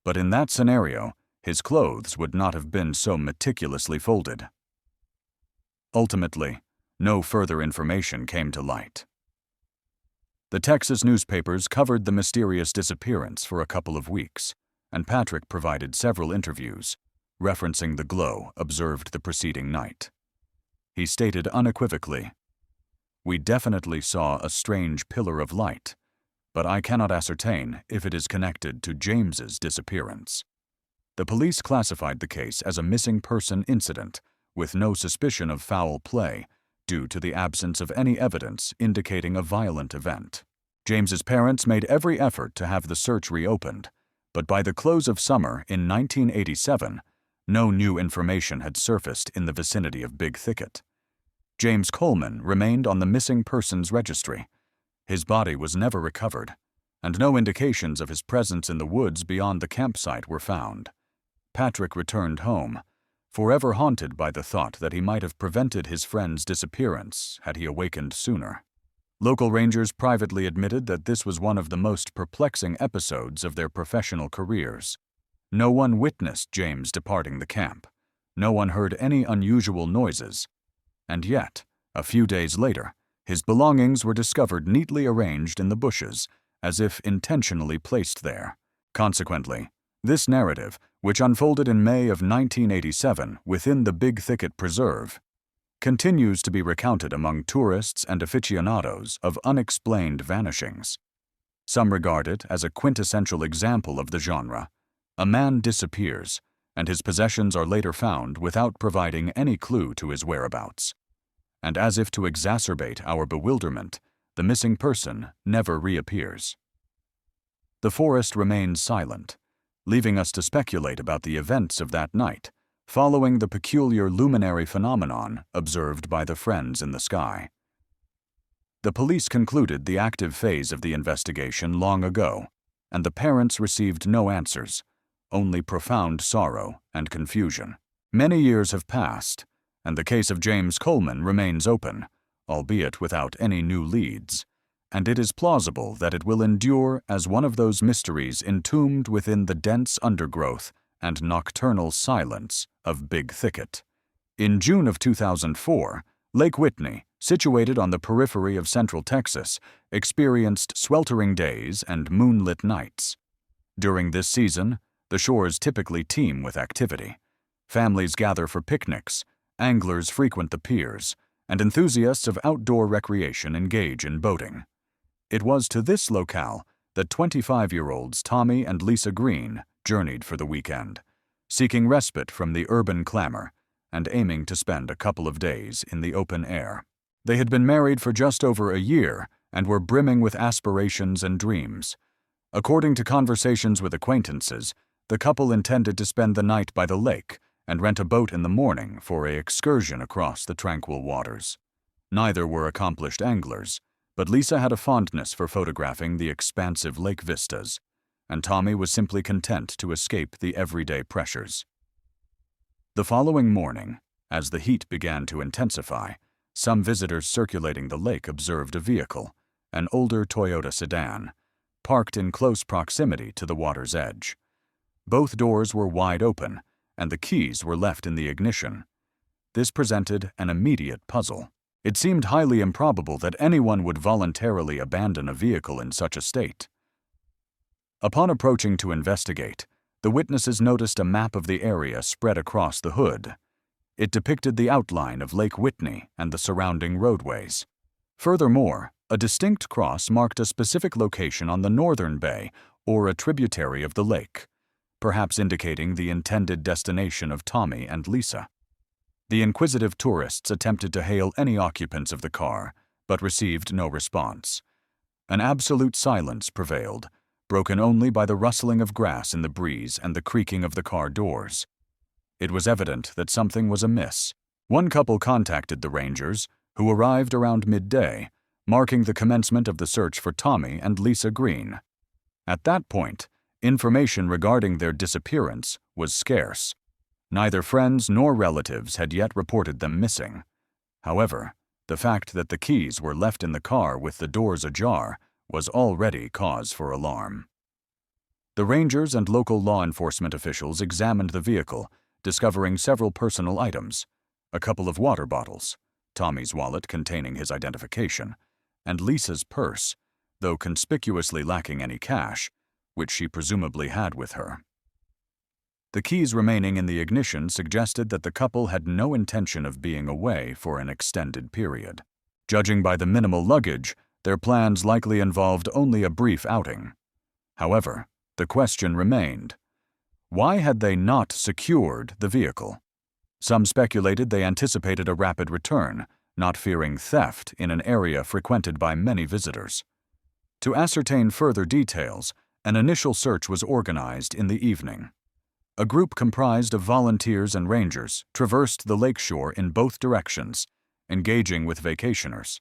Speaker 1: but in that scenario, his clothes would not have been so meticulously folded. Ultimately, no further information came to light. The Texas newspapers covered the mysterious disappearance for a couple of weeks, and Patrick provided several interviews, referencing the glow observed the preceding night. He stated unequivocally, "We definitely saw a strange pillar of light, but I cannot ascertain if it is connected to James's disappearance." The police classified the case as a missing person incident, with no suspicion of foul play, due to the absence of any evidence indicating a violent event. James's parents made every effort to have the search reopened, but by the close of summer in 1987, no new information had surfaced in the vicinity of Big Thicket. James Coleman remained on the missing persons registry. His body was never recovered, and no indications of his presence in the woods beyond the campsite were found. Patrick returned home, forever haunted by the thought that he might have prevented his friend's disappearance had he awakened sooner. Local rangers privately admitted that this was one of the most perplexing episodes of their professional careers. No one witnessed James departing the camp. No one heard any unusual noises. And yet, a few days later, his belongings were discovered neatly arranged in the bushes, as if intentionally placed there. Consequently, this narrative, which unfolded in May of 1987 within the Big Thicket Preserve, continues to be recounted among tourists and aficionados of unexplained vanishings. Some regard it as a quintessential example of the genre. A man disappears, and his possessions are later found without providing any clue to his whereabouts. And as if to exacerbate our bewilderment, the missing person never reappears. The forest remains silent, leaving us to speculate about the events of that night, following the peculiar luminary phenomenon observed by the friends in the sky. The police concluded the active phase of the investigation long ago, and the parents received no answers, only profound sorrow and confusion. Many years have passed, and the case of James Coleman remains open, albeit without any new leads, and it is plausible that it will endure as one of those mysteries entombed within the dense undergrowth and nocturnal silence of Big Thicket. In June of 2004, Lake Whitney, situated on the periphery of central Texas, experienced sweltering days and moonlit nights. During this season, the shores typically teem with activity. Families gather for picnics, anglers frequent the piers, and enthusiasts of outdoor recreation engage in boating. It was to this locale that 25-year-olds Tommy and Lisa Green journeyed for the weekend, seeking respite from the urban clamor and aiming to spend a couple of days in the open air. They had been married for just over a year and were brimming with aspirations and dreams. According to conversations with acquaintances, the couple intended to spend the night by the lake and rent a boat in the morning for an excursion across the tranquil waters. Neither were accomplished anglers, but Lisa had a fondness for photographing the expansive lake vistas, and Tommy was simply content to escape the everyday pressures. The following morning, as the heat began to intensify, some visitors circulating the lake observed a vehicle, an older Toyota sedan, parked in close proximity to the water's edge. Both doors were wide open, and the keys were left in the ignition. This presented an immediate puzzle. It seemed highly improbable that anyone would voluntarily abandon a vehicle in such a state. Upon approaching to investigate, the witnesses noticed a map of the area spread across the hood. It depicted the outline of Lake Whitney and the surrounding roadways. Furthermore, a distinct cross marked a specific location on the northern bay or a tributary of the lake, perhaps indicating the intended destination of Tommy and Lisa. The inquisitive tourists attempted to hail any occupants of the car, but received no response. An absolute silence prevailed, broken only by the rustling of grass in the breeze and the creaking of the car doors. It was evident that something was amiss. One couple contacted the rangers, who arrived around midday, marking the commencement of the search for Tommy and Lisa Green. At that point, information regarding their disappearance was scarce. Neither friends nor relatives had yet reported them missing. However, the fact that the keys were left in the car with the doors ajar was already cause for alarm. The rangers and local law enforcement officials examined the vehicle, discovering several personal items: a couple of water bottles, Tommy's wallet containing his identification, and Lisa's purse, though conspicuously lacking any cash, which she presumably had with her. The keys remaining in the ignition suggested that the couple had no intention of being away for an extended period. Judging by the minimal luggage, their plans likely involved only a brief outing. However, the question remained: why had they not secured the vehicle? Some speculated they anticipated a rapid return, not fearing theft in an area frequented by many visitors. To ascertain further details, an initial search was organized in the evening. a group comprised of volunteers and rangers traversed the lakeshore in both directions, engaging with vacationers.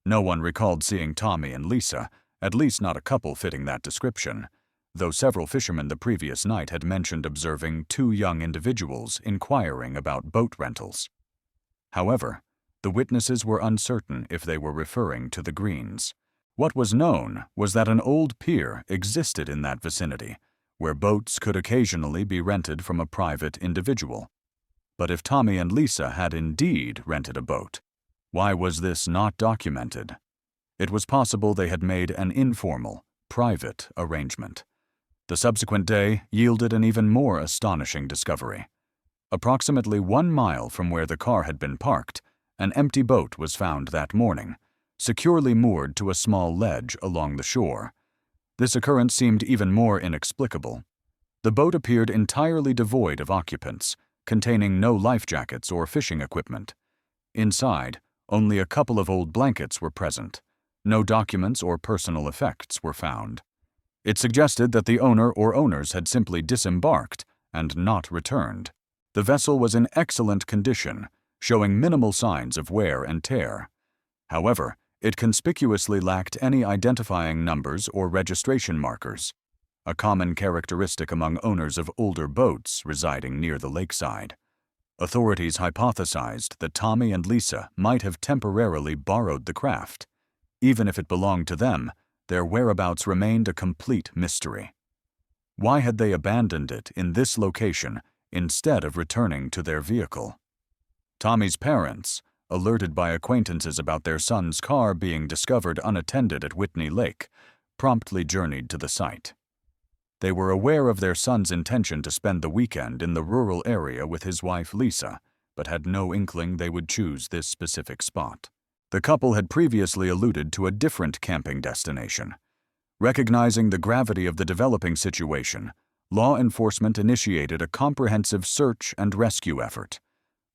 Speaker 1: No one recalled seeing Tommy and Lisa, at least not a couple fitting that description, though several fishermen the previous night had mentioned observing two young individuals inquiring about boat rentals. However, the witnesses were uncertain if they were referring to the Greens. What was known was that an old pier existed in that vicinity, where boats could occasionally be rented from a private individual. But if Tommy and Lisa had indeed rented a boat, why was this not documented? It was possible they had made an informal, private arrangement. The subsequent day yielded an even more astonishing discovery. Approximately 1 mile from where the car had been parked, an empty boat was found that morning, securely moored to a small ledge along the shore. This occurrence seemed even more inexplicable. The boat appeared entirely devoid of occupants, containing no life jackets or fishing equipment. Inside, only a couple of old blankets were present. No documents or personal effects were found. It suggested that the owner or owners had simply disembarked and not returned. The vessel was in excellent condition, showing minimal signs of wear and tear. However, it conspicuously lacked any identifying numbers or registration markers, a common characteristic among owners of older boats residing near the lakeside. Authorities hypothesized that Tommy and Lisa might have temporarily borrowed the craft. Even if it belonged to them, their whereabouts remained a complete mystery. Why had they abandoned it in this location instead of returning to their vehicle? Tommy's parents, alerted by acquaintances about their son's car being discovered unattended at Whitney Lake, promptly journeyed to the site. They were aware of their son's intention to spend the weekend in the rural area with his wife Lisa, but had no inkling they would choose this specific spot. The couple had previously alluded to a different camping destination. Recognizing the gravity of the developing situation, law enforcement initiated a comprehensive search and rescue effort.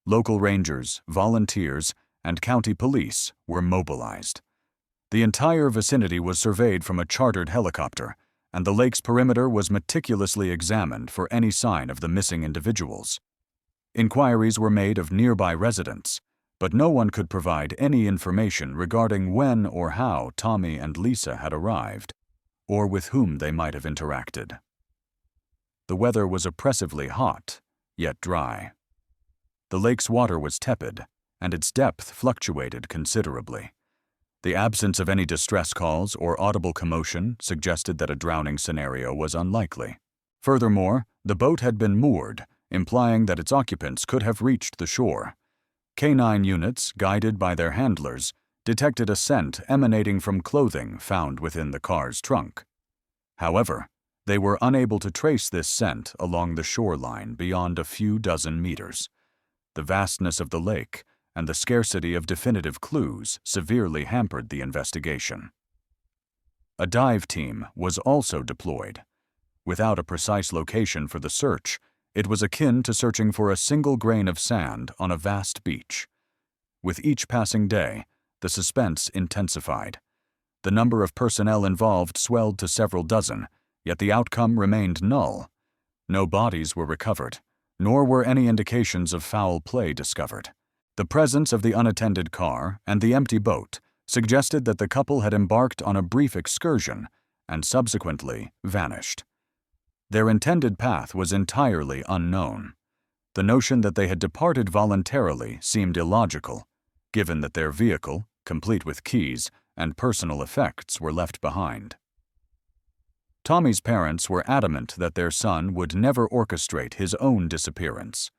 Speaker 1: Local rangers, volunteers, and county police were mobilized. The entire vicinity was surveyed from a chartered helicopter, and the lake's perimeter was meticulously examined for any sign of the missing individuals. Inquiries were made of nearby residents, but no one could provide any information regarding when or how Tommy and Lisa had arrived, or with whom they might have interacted. The weather was oppressively hot, yet dry. The lake's water was tepid, and its depth fluctuated considerably. The absence of any distress calls or audible commotion suggested that a drowning scenario was unlikely. Furthermore, the boat had been moored, implying that its occupants could have reached the shore. Canine units, guided by their handlers, detected a scent emanating from clothing found within the car's trunk. However, they were unable to trace this scent along the shoreline beyond a few dozen meters. The vastness of the lake and the scarcity of definitive clues severely hampered the investigation. A dive team was also deployed. Without a precise location for the search, it was akin to searching for a single grain of sand on a vast beach. With each passing day, the suspense intensified. The number of personnel involved swelled to several dozen, yet the outcome remained null. No bodies were recovered, nor were any indications of foul play discovered. The presence of the unattended car and the empty boat suggested that the couple had embarked on a brief excursion and subsequently vanished. Their intended path was entirely unknown. The notion that they had departed voluntarily seemed illogical, given that their vehicle, complete with keys and personal effects, were left behind. Tommy's parents were adamant that their son would never orchestrate his own disappearance.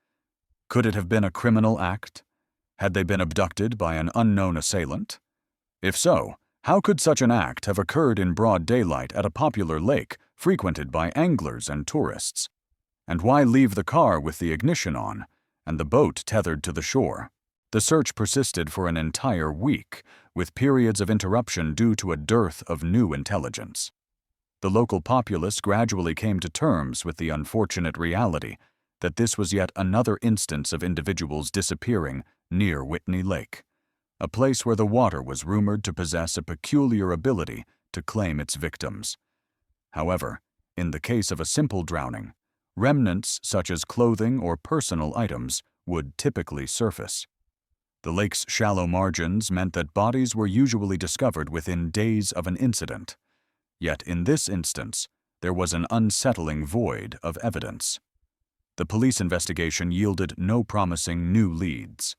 Speaker 1: Could it have been a criminal act? Had they been abducted by an unknown assailant? If so, how could such an act have occurred in broad daylight at a popular lake frequented by anglers and tourists? And why leave the car with the ignition on and the boat tethered to the shore? The search persisted for an entire week, with periods of interruption due to a dearth of new intelligence. The local populace gradually came to terms with the unfortunate reality that this was yet another instance of individuals disappearing near Whitney Lake, a place where the water was rumored to possess a peculiar ability to claim its victims. However, in the case of a simple drowning, remnants such as clothing or personal items would typically surface. The lake's shallow margins meant that bodies were usually discovered within days of an incident. Yet in this instance, there was an unsettling void of evidence. The police investigation yielded no promising new leads.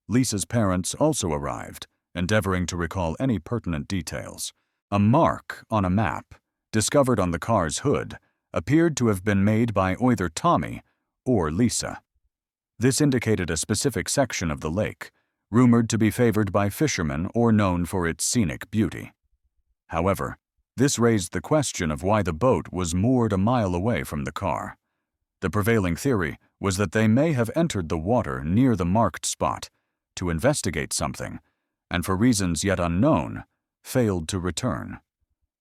Speaker 1: Lisa's parents also arrived, endeavoring to recall any pertinent details. A mark on a map, discovered on the car's hood, appeared to have been made by either Tommy or Lisa. This indicated a specific section of the lake, rumored to be favored by fishermen or known for its scenic beauty. However, this raised the question of why the boat was moored a mile away from the car. The prevailing theory was that they may have entered the water near the marked spot to investigate something, and for reasons yet unknown, failed to return.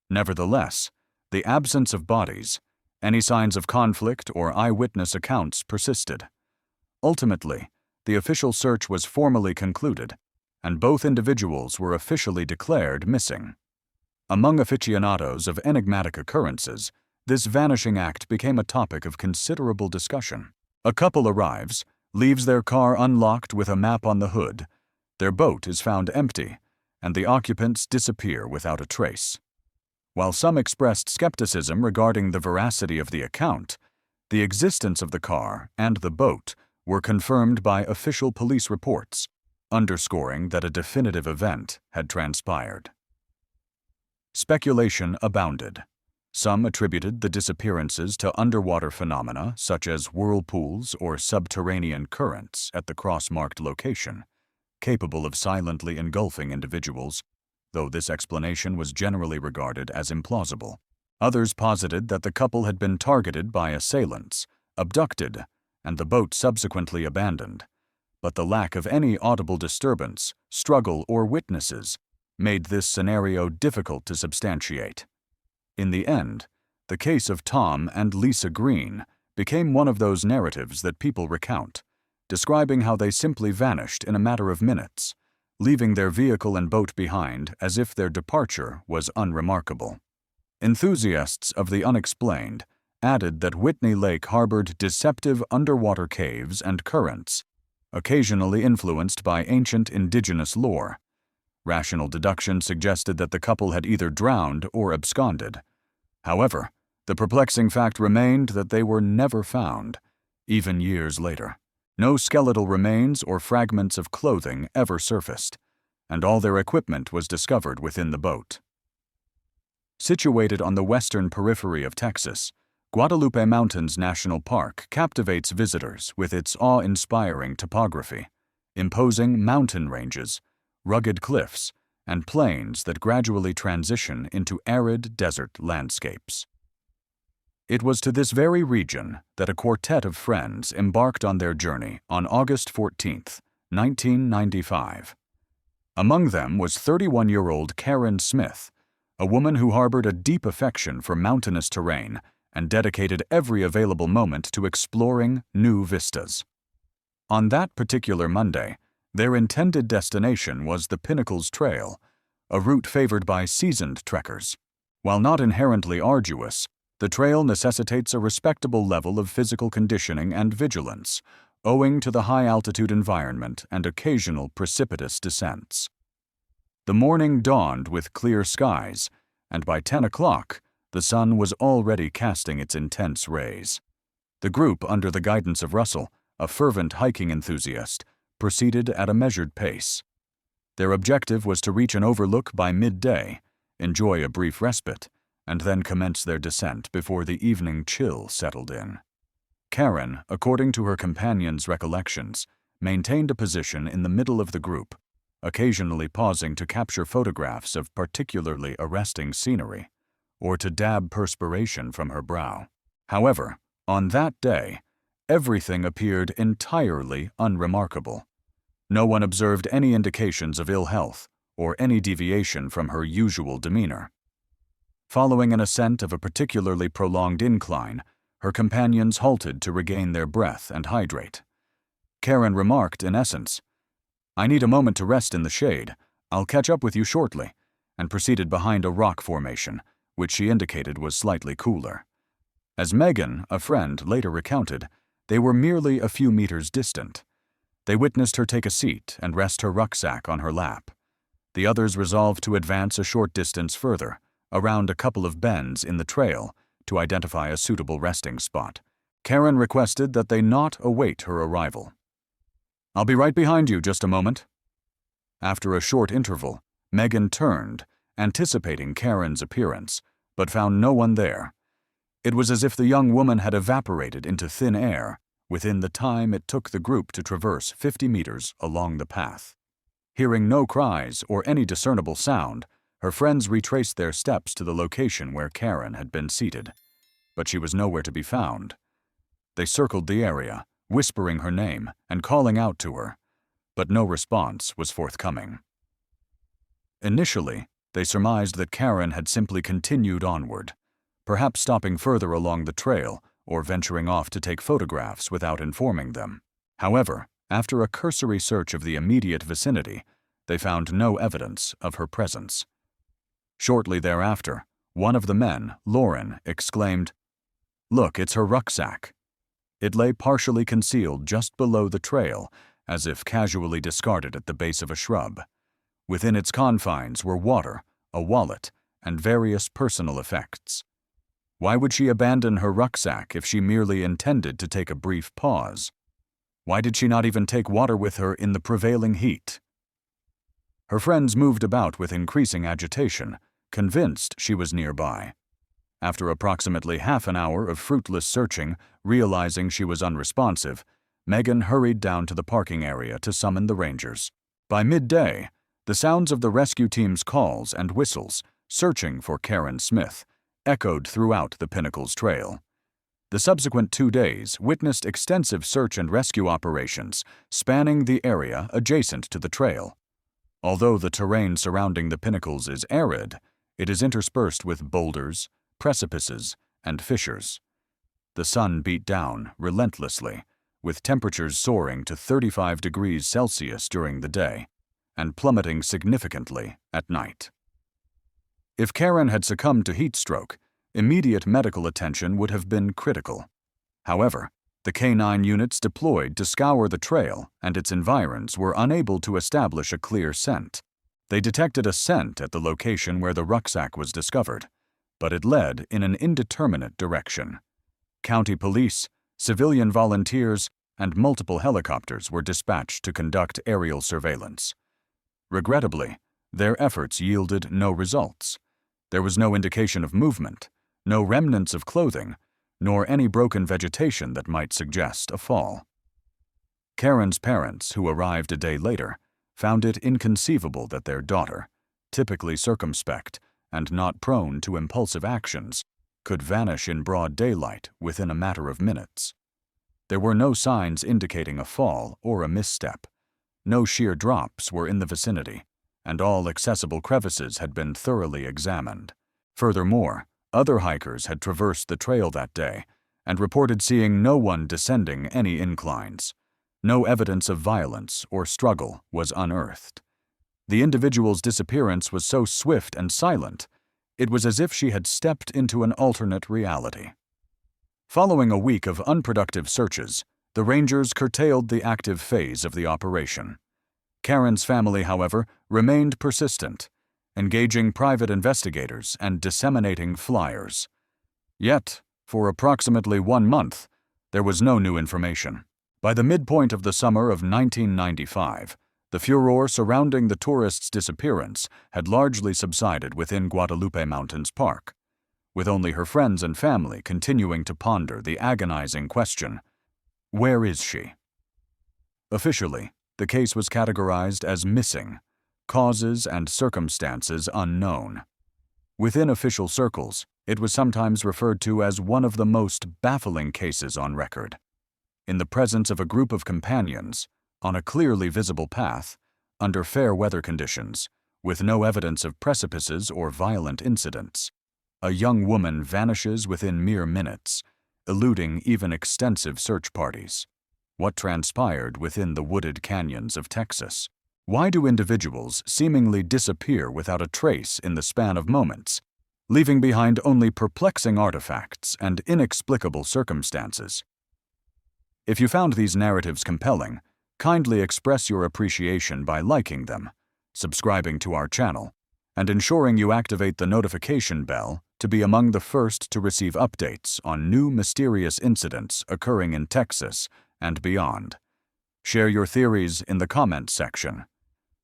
Speaker 1: Nevertheless, the absence of bodies, any signs of conflict or eyewitness accounts persisted. Ultimately, the official search was formally concluded, and both individuals were officially declared missing. Among aficionados of enigmatic occurrences, this vanishing act became a topic of considerable discussion. A couple arrives, leaves their car unlocked with a map on the hood. Their boat is found empty, and the occupants disappear without a trace. While some expressed skepticism regarding the veracity of the account, the existence of the car and the boat were confirmed by official police reports, underscoring that a definitive event had transpired. Speculation abounded. Some attributed the disappearances to underwater phenomena such as whirlpools or subterranean currents at the cross-marked location, capable of silently engulfing individuals, though this explanation was generally regarded as implausible. Others posited that the couple had been targeted by assailants, abducted, and the boat subsequently abandoned, but the lack of any audible disturbance, struggle, or witnesses made this scenario difficult to substantiate. In the end, the case of Tom and Lisa Green became one of those narratives that people recount, describing how they simply vanished in a matter of minutes, leaving their vehicle and boat behind as if their departure was unremarkable. Enthusiasts of the unexplained added that Whitney Lake harbored deceptive underwater caves and currents, occasionally influenced by ancient indigenous lore. Rational deduction suggested that the couple had either drowned or absconded. However, the perplexing fact remained that they were never found, even years later. No skeletal remains or fragments of clothing ever surfaced, and all their equipment was discovered within the boat. Situated on the western periphery of Texas, Guadalupe Mountains National Park captivates visitors with its awe-inspiring topography, imposing mountain ranges, rugged cliffs, and plains that gradually transition into arid desert landscapes. It was to this very region that a quartet of friends embarked on their journey on August 14, 1995. Among them was 31-year-old Karen Smith, a woman who harbored a deep affection for mountainous terrain and dedicated every available moment to exploring new vistas. On that particular Monday, their intended destination was the Pinnacles Trail, a route favored by seasoned trekkers. While not inherently arduous, the trail necessitates a respectable level of physical conditioning and vigilance, owing to the high-altitude environment and occasional precipitous descents. The morning dawned with clear skies, and by 10 o'clock, the sun was already casting its intense rays. The group, under the guidance of Russell, a fervent hiking enthusiast, proceeded at a measured pace. Their objective was to reach an overlook by midday, enjoy a brief respite, and then commence their descent before the evening chill settled in. Karen, according to her companion's recollections, maintained a position in the middle of the group, occasionally pausing to capture photographs of particularly arresting scenery, or to dab perspiration from her brow. However, on that day, everything appeared entirely unremarkable. No one observed any indications of ill health or any deviation from her usual demeanor. Following an ascent of a particularly prolonged incline, her companions halted to regain their breath and hydrate. Karen remarked, in essence, "I need a moment to rest in the shade. I'll catch up with you shortly," and proceeded behind a rock formation, which she indicated was slightly cooler. As Megan, a friend, later recounted, they were merely a few meters distant. They witnessed her take a seat and rest her rucksack on her lap. The others resolved to advance a short distance further, around a couple of bends in the trail, to identify a suitable resting spot. Karen requested that they not await her arrival. "I'll be right behind you just a moment." After a short interval, Megan turned, anticipating Karen's appearance, but found no one there. It was as if the young woman had evaporated into thin air within the time it took the group to traverse 50 meters along the path. Hearing no cries or any discernible sound, her friends retraced their steps to the location where Karen had been seated, but she was nowhere to be found. They circled the area, whispering her name and calling out to her, but no response was forthcoming. Initially, they surmised that Karen had simply continued onward, perhaps stopping further along the trail or venturing off to take photographs without informing them. However, after a cursory search of the immediate vicinity, they found no evidence of her presence. Shortly thereafter, one of the men, Lauren, exclaimed, "Look, it's her rucksack." It lay partially concealed just below the trail, as if casually discarded at the base of a shrub. Within its confines were water, a wallet, and various personal effects. Why would she abandon her rucksack if she merely intended to take a brief pause? Why did she not even take water with her in the prevailing heat? Her friends moved about with increasing agitation, convinced she was nearby. After approximately half an hour of fruitless searching, realizing she was unresponsive, Megan hurried down to the parking area to summon the rangers. By midday, the sounds of the rescue team's calls and whistles, searching for Karen Smith, echoed throughout the Pinnacles Trail. The subsequent 2 days witnessed extensive search and rescue operations spanning the area adjacent to the trail. Although the terrain surrounding the Pinnacles is arid, it is interspersed with boulders, precipices, and fissures. The sun beat down relentlessly, with temperatures soaring to 35 degrees Celsius during the day and plummeting significantly at night. If Karen had succumbed to heat stroke, immediate medical attention would have been critical. However, the K9 units deployed to scour the trail and its environs were unable to establish a clear scent. They detected a scent at the location where the rucksack was discovered, but it led in an indeterminate direction. County police, civilian volunteers, and multiple helicopters were dispatched to conduct aerial surveillance. Regrettably, their efforts yielded no results. There was no indication of movement, no remnants of clothing, nor any broken vegetation that might suggest a fall. Karen's parents, who arrived a day later, found it inconceivable that their daughter, typically circumspect and not prone to impulsive actions, could vanish in broad daylight within a matter of minutes. There were no signs indicating a fall or a misstep. No sheer drops were in the vicinity, and all accessible crevices had been thoroughly examined. Furthermore, other hikers had traversed the trail that day and reported seeing no one descending any inclines. No evidence of violence or struggle was unearthed. The individual's disappearance was so swift and silent, it was as if she had stepped into an alternate reality. Following a week of unproductive searches, the rangers curtailed the active phase of the operation. Karen's family, however, remained persistent, engaging private investigators and disseminating flyers. Yet, for approximately 1 month, there was no new information. By the midpoint of the summer of 1995, the furor surrounding the tourist's disappearance had largely subsided within Guadalupe Mountains Park, with only her friends and family continuing to ponder the agonizing question, where is she? Officially, the case was categorized as missing, causes and circumstances unknown. Within official circles, it was sometimes referred to as one of the most baffling cases on record. In the presence of a group of companions, on a clearly visible path, under fair weather conditions, with no evidence of precipices or violent incidents, a young woman vanishes within mere minutes, eluding even extensive search parties. What transpired within the wooded canyons of Texas? Why do individuals seemingly disappear without a trace in the span of moments? leaving behind only perplexing artifacts and inexplicable circumstances. If you found these narratives compelling, kindly express your appreciation by liking them, subscribing to our channel, and ensuring you activate the notification bell to be among the first to receive updates on new mysterious incidents occurring in Texas and beyond. Share your theories in the comments section.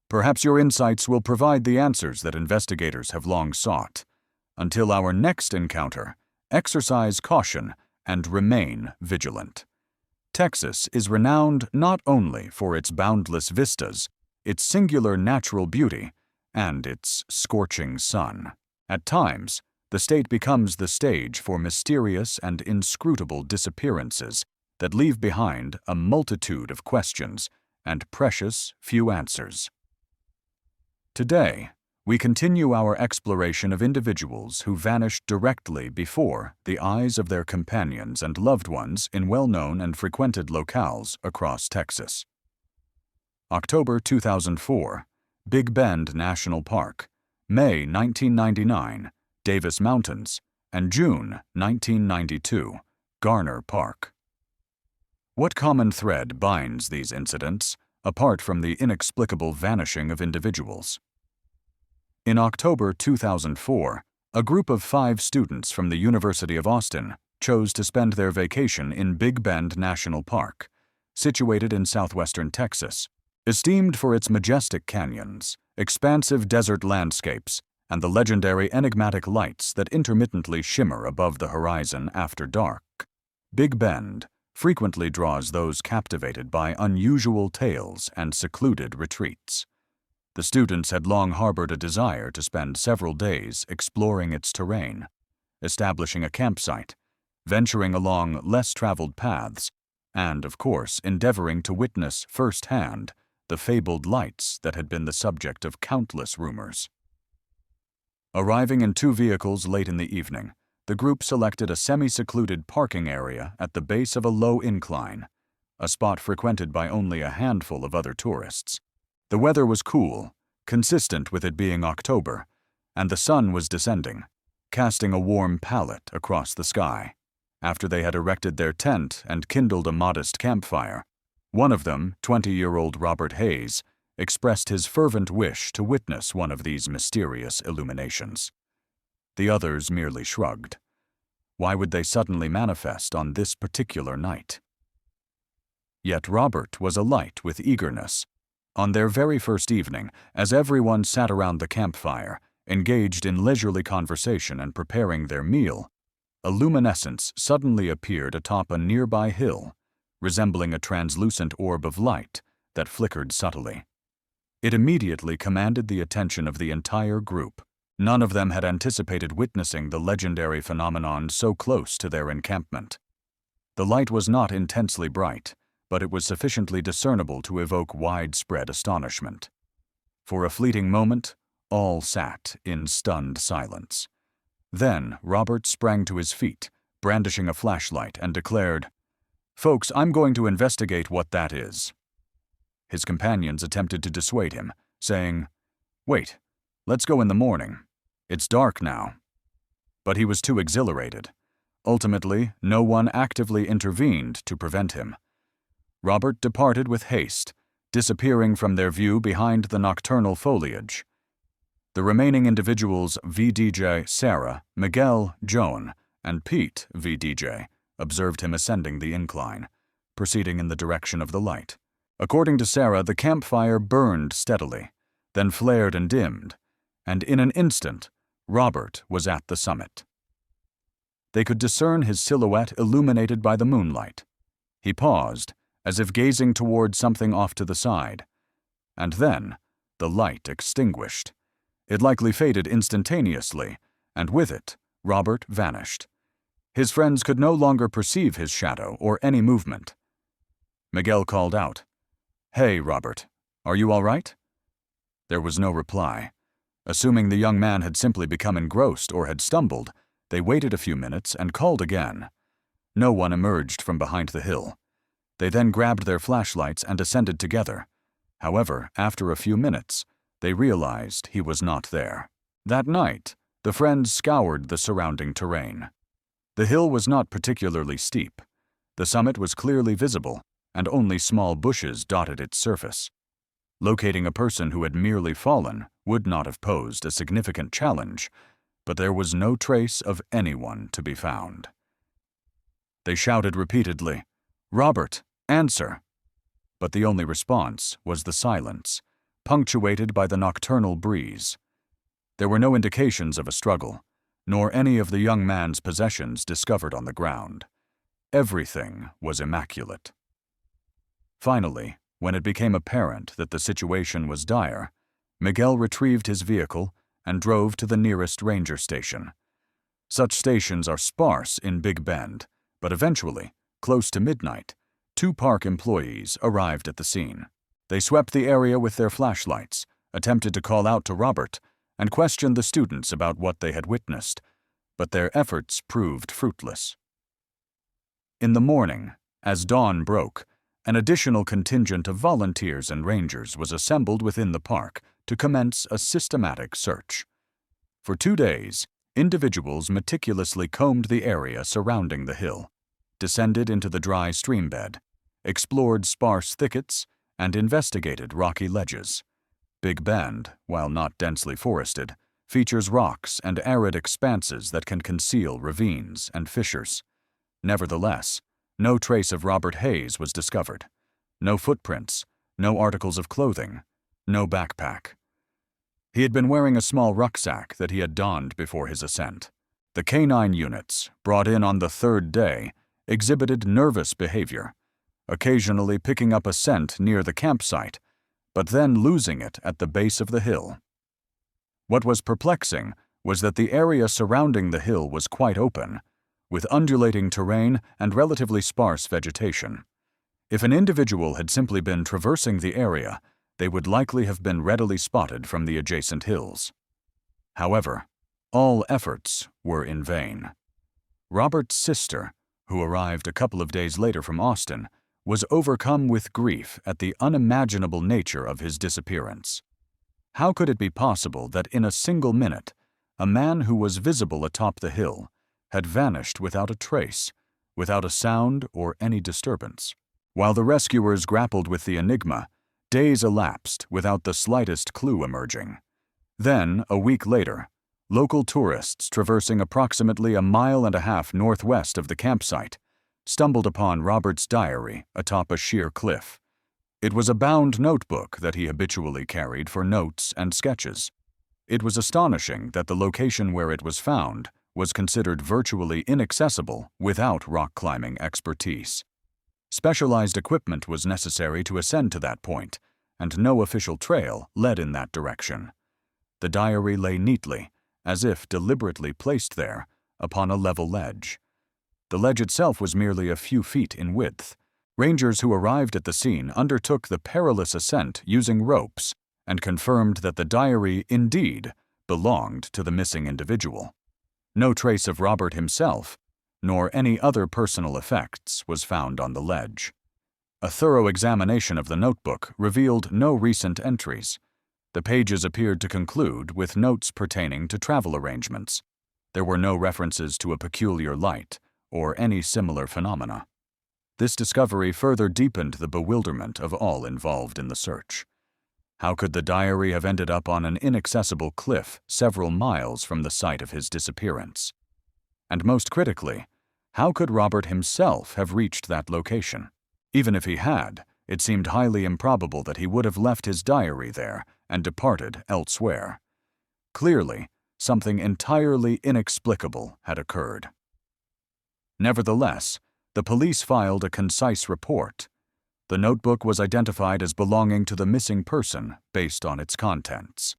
Speaker 1: Perhaps your insights will provide the answers that investigators have long sought. Until our next encounter, exercise caution and remain vigilant. Texas is renowned not only for its boundless vistas, its singular natural beauty, and its scorching sun. At times, the state becomes the stage for mysterious and inscrutable disappearances that leave behind a multitude of questions and precious few answers. Today, we continue our exploration of individuals who vanished directly before the eyes of their companions and loved ones in well-known and frequented locales across Texas. October 2004, Big Bend National Park, May 1999, Davis Mountains, and June 1992, Garner Park. What common thread binds these incidents, apart from the inexplicable vanishing of individuals? In October 2004, a group of 5 students from the University of Austin chose to spend their vacation in Big Bend National Park, situated in southwestern Texas. Esteemed for its majestic canyons, expansive desert landscapes, and the legendary enigmatic lights that intermittently shimmer above the horizon after dark, Big Bend frequently draws those captivated by unusual tales and secluded retreats. The students had long harbored a desire to spend several days exploring its terrain, establishing a campsite, venturing along less traveled paths, and, of course, endeavoring to witness firsthand the fabled lights that had been the subject of countless rumors. Arriving in 2 vehicles late in the evening, the group selected a semi-secluded parking area at the base of a low incline, a spot frequented by only a handful of other tourists. The weather was cool, consistent with it being October, and the sun was descending, casting a warm palette across the sky. After they had erected their tent and kindled a modest campfire, one of them, 20-year-old Robert Hayes, expressed his fervent wish to witness one of these mysterious illuminations. The others merely shrugged. Why would they suddenly manifest on this particular night? Yet Robert was alight with eagerness. On their very first evening, as everyone sat around the campfire, engaged in leisurely conversation and preparing their meal, a luminescence suddenly appeared atop a nearby hill, resembling a translucent orb of light that flickered subtly. It immediately commanded the attention of the entire group. None of them had anticipated witnessing the legendary phenomenon so close to their encampment. The light was not intensely bright, but it was sufficiently discernible to evoke widespread astonishment. For a fleeting moment, all sat in stunned silence. Then Robert sprang to his feet, brandishing a flashlight, and declared, "Folks, I'm going to investigate what that is." His companions attempted to dissuade him, saying, "Wait, let's go in the morning. It's dark now." But he was too exhilarated. Ultimately, no one actively intervened to prevent him. Robert departed with haste, disappearing from their view behind the nocturnal foliage. The remaining individuals, VDJ Sarah, Miguel, Joan, and Pete, VDJ, observed him ascending the incline, proceeding in the direction of the light. According to Sarah, the campfire burned steadily, then flared and dimmed, and in an instant, Robert was at the summit. They could discern his silhouette illuminated by the moonlight. He paused, as if gazing toward something off to the side, and then the light extinguished. It likely faded instantaneously, and with it, Robert vanished. His friends could no longer perceive his shadow or any movement. Miguel called out, "Hey, Robert, are you all right?" There was no reply. Assuming the young man had simply become engrossed or had stumbled, they waited a few minutes and called again. No one emerged from behind the hill. They then grabbed their flashlights and ascended together. However, after a few minutes, they realized he was not there. That night, The friends scoured the surrounding terrain. The hill was not particularly steep. The summit was clearly visible, and only small bushes dotted its surface. Locating a person who had merely fallen would not have posed a significant challenge, but there was no trace of anyone to be found. They shouted repeatedly, "Robert, answer!" But the only response was the silence, punctuated by the nocturnal breeze. There were no indications of a struggle, nor any of the young man's possessions discovered on the ground. Everything was immaculate. Finally, when it became apparent that the situation was dire, Miguel retrieved his vehicle and drove to the nearest ranger station. Such stations are sparse in Big Bend, but eventually, close to midnight, 2 park employees arrived at the scene. They swept the area with their flashlights, attempted to call out to Robert, and questioned the students about what they had witnessed, but their efforts proved fruitless. In the morning, as dawn broke, an additional contingent of volunteers and rangers was assembled within the park to commence a systematic search. For 2 days, individuals meticulously combed the area surrounding the hill, descended into the dry stream bed, explored sparse thickets, and investigated rocky ledges. Big Bend, while not densely forested, features rocks and arid expanses that can conceal ravines and fissures. Nevertheless, no trace of Robert Hayes was discovered. No footprints, no articles of clothing, no backpack. He had been wearing a small rucksack that he had donned before his ascent. The canine units, brought in on the 3rd day, exhibited nervous behavior, occasionally picking up a scent near the campsite, but then losing it at the base of the hill. What was perplexing was that the area surrounding the hill was quite open, with undulating terrain and relatively sparse vegetation. If an individual had simply been traversing the area, they would likely have been readily spotted from the adjacent hills. However, all efforts were in vain. Robert's sister, who arrived a couple of days later from Austin, was overcome with grief at the unimaginable nature of his disappearance. How could it be possible that in a single minute, a man who was visible atop the hill had vanished without a trace, without a sound or any disturbance? While the rescuers grappled with the enigma, days elapsed without the slightest clue emerging. Then, a week later, local tourists traversing approximately 1.5 miles northwest of the campsite stumbled upon Robert's diary atop a sheer cliff. It was a bound notebook that he habitually carried for notes and sketches. It was astonishing that the location where it was found was considered virtually inaccessible without rock climbing expertise. Specialized equipment was necessary to ascend to that point, and no official trail led in that direction. The diary lay neatly, as if deliberately placed there, upon a level ledge. The ledge itself was merely a few feet in width. Rangers who arrived at the scene undertook the perilous ascent using ropes and confirmed that the diary indeed belonged to the missing individual. No trace of Robert himself, nor any other personal effects, was found on the ledge. A thorough examination of the notebook revealed no recent entries. The pages appeared to conclude with notes pertaining to travel arrangements. There were no references to a peculiar light or any similar phenomena. This discovery further deepened the bewilderment of all involved in the search. How could the diary have ended up on an inaccessible cliff several miles from the site of his disappearance? And most critically, how could Robert himself have reached that location? Even if he had, it seemed highly improbable that he would have left his diary there and departed elsewhere. Clearly, something entirely inexplicable had occurred. Nevertheless, the police filed a concise report. The notebook was identified as belonging to the missing person based on its contents.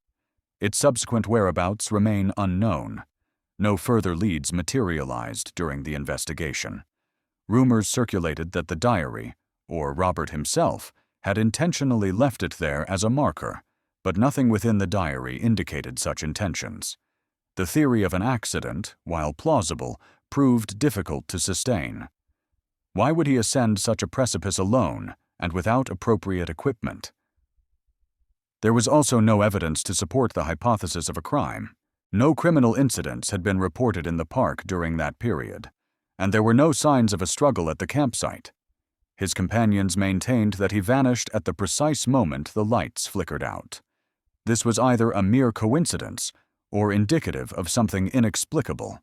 Speaker 1: Its subsequent whereabouts remain unknown. No further leads materialized during the investigation. Rumors circulated that the diary, or Robert himself, had intentionally left it there as a marker, but nothing within the diary indicated such intentions. The theory of an accident, while plausible, proved difficult to sustain. Why would he ascend such a precipice alone and without appropriate equipment? There was also no evidence to support the hypothesis of a crime. No criminal incidents had been reported in the park during that period, and there were no signs of a struggle at the campsite. His companions maintained that he vanished at the precise moment the lights flickered out. This was either a mere coincidence or indicative of something inexplicable.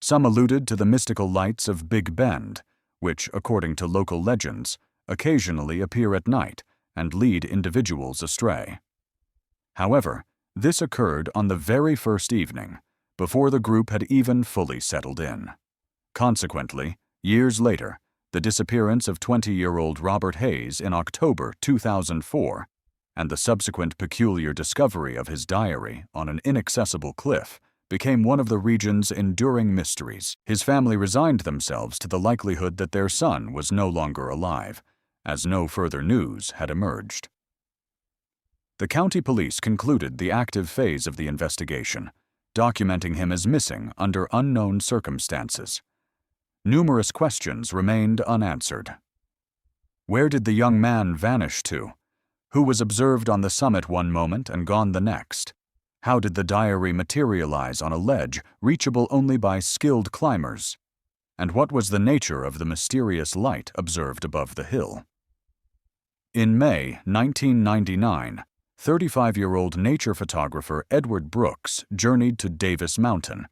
Speaker 1: Some alluded to the mystical lights of Big Bend, which, according to local legends, occasionally appear at night and lead individuals astray. However, this occurred on the very first evening, before the group had even fully settled in. Consequently, years later, the disappearance of 20-year-old Robert Hayes in October 2004 and the subsequent peculiar discovery of his diary on an inaccessible cliff became one of the region's enduring mysteries. His family resigned themselves to the likelihood that their son was no longer alive, as no further news had emerged. The county police concluded the active phase of the investigation, documenting him as missing under unknown circumstances. Numerous questions remained unanswered. Where did the young man vanish to? Who was observed on the summit one moment and gone the next? How did the diary materialize on a ledge reachable only by skilled climbers? And what was the nature of the mysterious light observed above the hill? In May 1999, 35-year-old nature photographer Edward Brooks journeyed to Davis Mountain,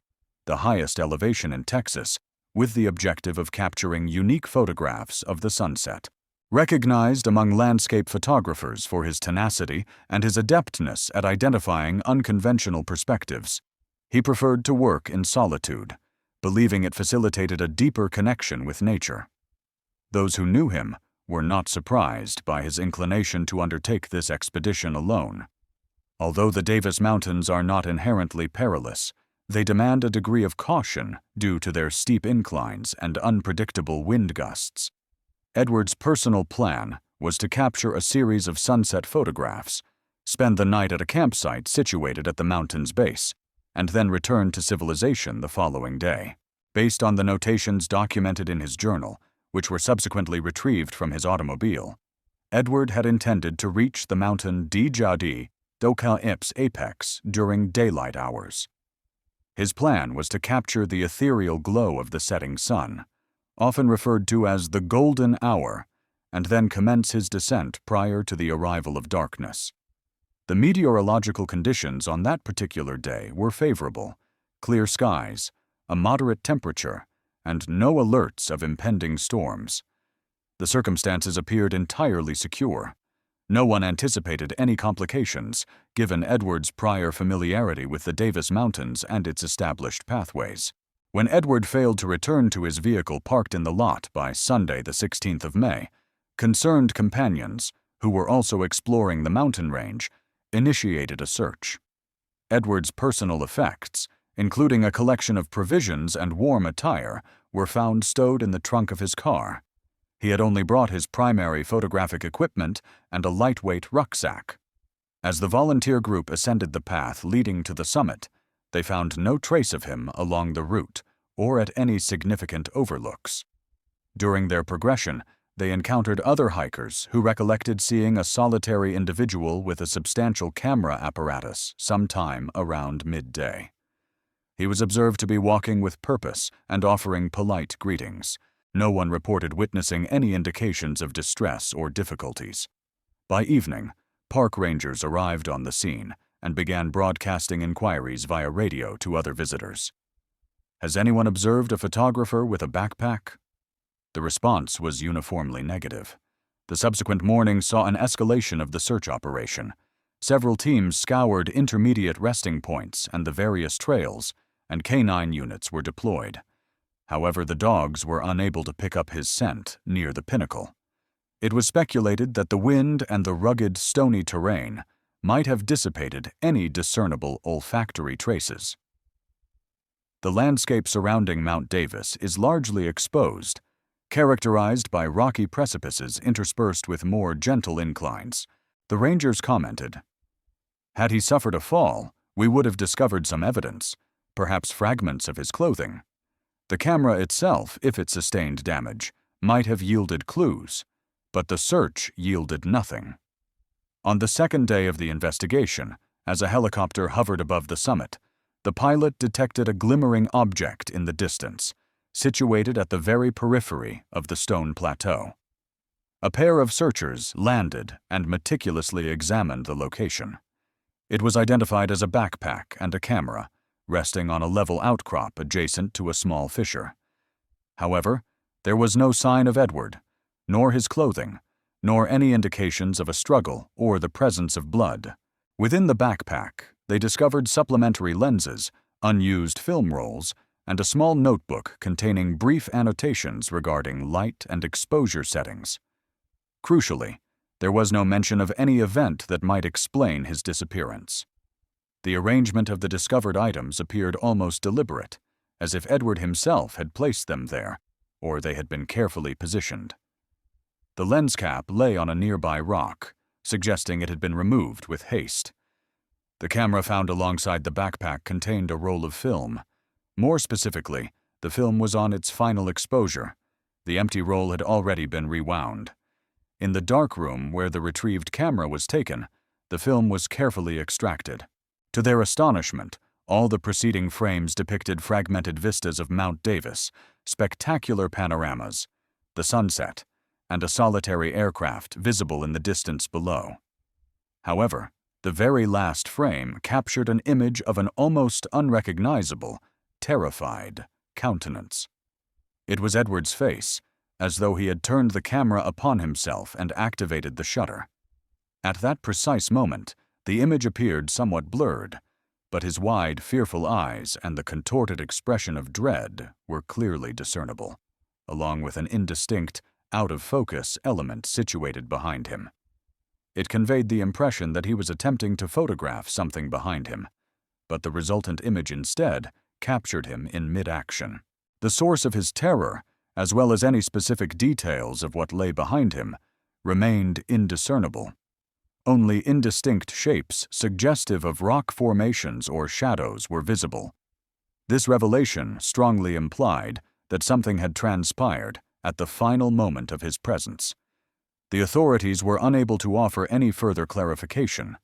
Speaker 1: the highest elevation in Texas, with the objective of capturing unique photographs of the sunset. Recognized among landscape photographers for his tenacity and his adeptness at identifying unconventional perspectives, he preferred to work in solitude, believing it facilitated a deeper connection with nature. Those who knew him were not surprised by his inclination to undertake this expedition alone. Although the Davis Mountains are not inherently perilous, they demand a degree of caution due to their steep inclines and unpredictable wind gusts. Edward's personal plan was to capture a series of sunset photographs, spend the night at a campsite situated at the mountain's base, and then return to civilization the following day. Based on the notations documented in his journal, which were subsequently retrieved from his automobile, Edward had intended to reach the mountain di Jadi Doka Ip's apex during daylight hours. His plan was to capture the ethereal glow of the setting sun, often referred to as the golden hour, and then commence his descent prior to the arrival of darkness. The meteorological conditions on that particular day were favorable: clear skies, a moderate temperature, and no alerts of impending storms. The circumstances appeared entirely secure. No one anticipated any complications, given Edward's prior familiarity with the Davis Mountains and its established pathways. When Edward failed to return to his vehicle parked in the lot by Sunday the 16th of May, concerned companions, who were also exploring the mountain range, initiated a search. Edward's personal effects, including a collection of provisions and warm attire, were found stowed in the trunk of his car. He had only brought his primary photographic equipment and a lightweight rucksack. As the volunteer group ascended the path leading to the summit, they found no trace of him along the route or at any significant overlooks. During their progression, they encountered other hikers who recollected seeing a solitary individual with a substantial camera apparatus sometime around midday. He was observed to be walking with purpose and offering polite greetings. No one reported witnessing any indications of distress or difficulties. By evening, park rangers arrived on the scene and began broadcasting inquiries via radio to other visitors. "Has anyone observed a photographer with a backpack?" The response was uniformly negative. The subsequent morning saw an escalation of the search operation. Several teams scoured intermediate resting points and the various trails, and canine units were deployed. However, the dogs were unable to pick up his scent near the pinnacle. It was speculated that the wind and the rugged, stony terrain might have dissipated any discernible olfactory traces. The landscape surrounding Mount Davis is largely exposed, characterized by rocky precipices interspersed with more gentle inclines. The rangers commented, "Had he suffered a fall, we would have discovered some evidence, perhaps fragments of his clothing. The camera itself, if it sustained damage, might have yielded clues, but the search yielded nothing." On the second day of the investigation, as a helicopter hovered above the summit, the pilot detected a glimmering object in the distance, situated at the very periphery of the stone plateau. A pair of searchers landed and meticulously examined the location. It was identified as a backpack and a camera, resting on a level outcrop adjacent to a small fissure. However, there was no sign of Edward, nor his clothing, nor any indications of a struggle or the presence of blood. Within the backpack, they discovered supplementary lenses, unused film rolls, and a small notebook containing brief annotations regarding light and exposure settings. Crucially, there was no mention of any event that might explain his disappearance. The arrangement of the discovered items appeared almost deliberate, as if Edward himself had placed them there, or they had been carefully positioned. The lens cap lay on a nearby rock, suggesting it had been removed with haste. The camera found alongside the backpack contained a roll of film. More specifically, the film was on its final exposure. The empty roll had already been rewound. In the dark room where the retrieved camera was taken, the film was carefully extracted. To their astonishment, all the preceding frames depicted fragmented vistas of Mount Davis, spectacular panoramas, the sunset, and a solitary aircraft visible in the distance below. However, the very last frame captured an image of an almost unrecognizable, terrified countenance. It was Edward's face, as though he had turned the camera upon himself and activated the shutter. At that precise moment, the image appeared somewhat blurred, but his wide, fearful eyes and the contorted expression of dread were clearly discernible, along with an indistinct, out-of-focus element situated behind him. It conveyed the impression that he was attempting to photograph something behind him, but the resultant image instead captured him in mid-action. The source of his terror, as well as any specific details of what lay behind him, remained indiscernible. Only indistinct shapes suggestive of rock formations or shadows were visible. This revelation strongly implied that something had transpired at the final moment of his presence. The authorities were unable to offer any further clarification.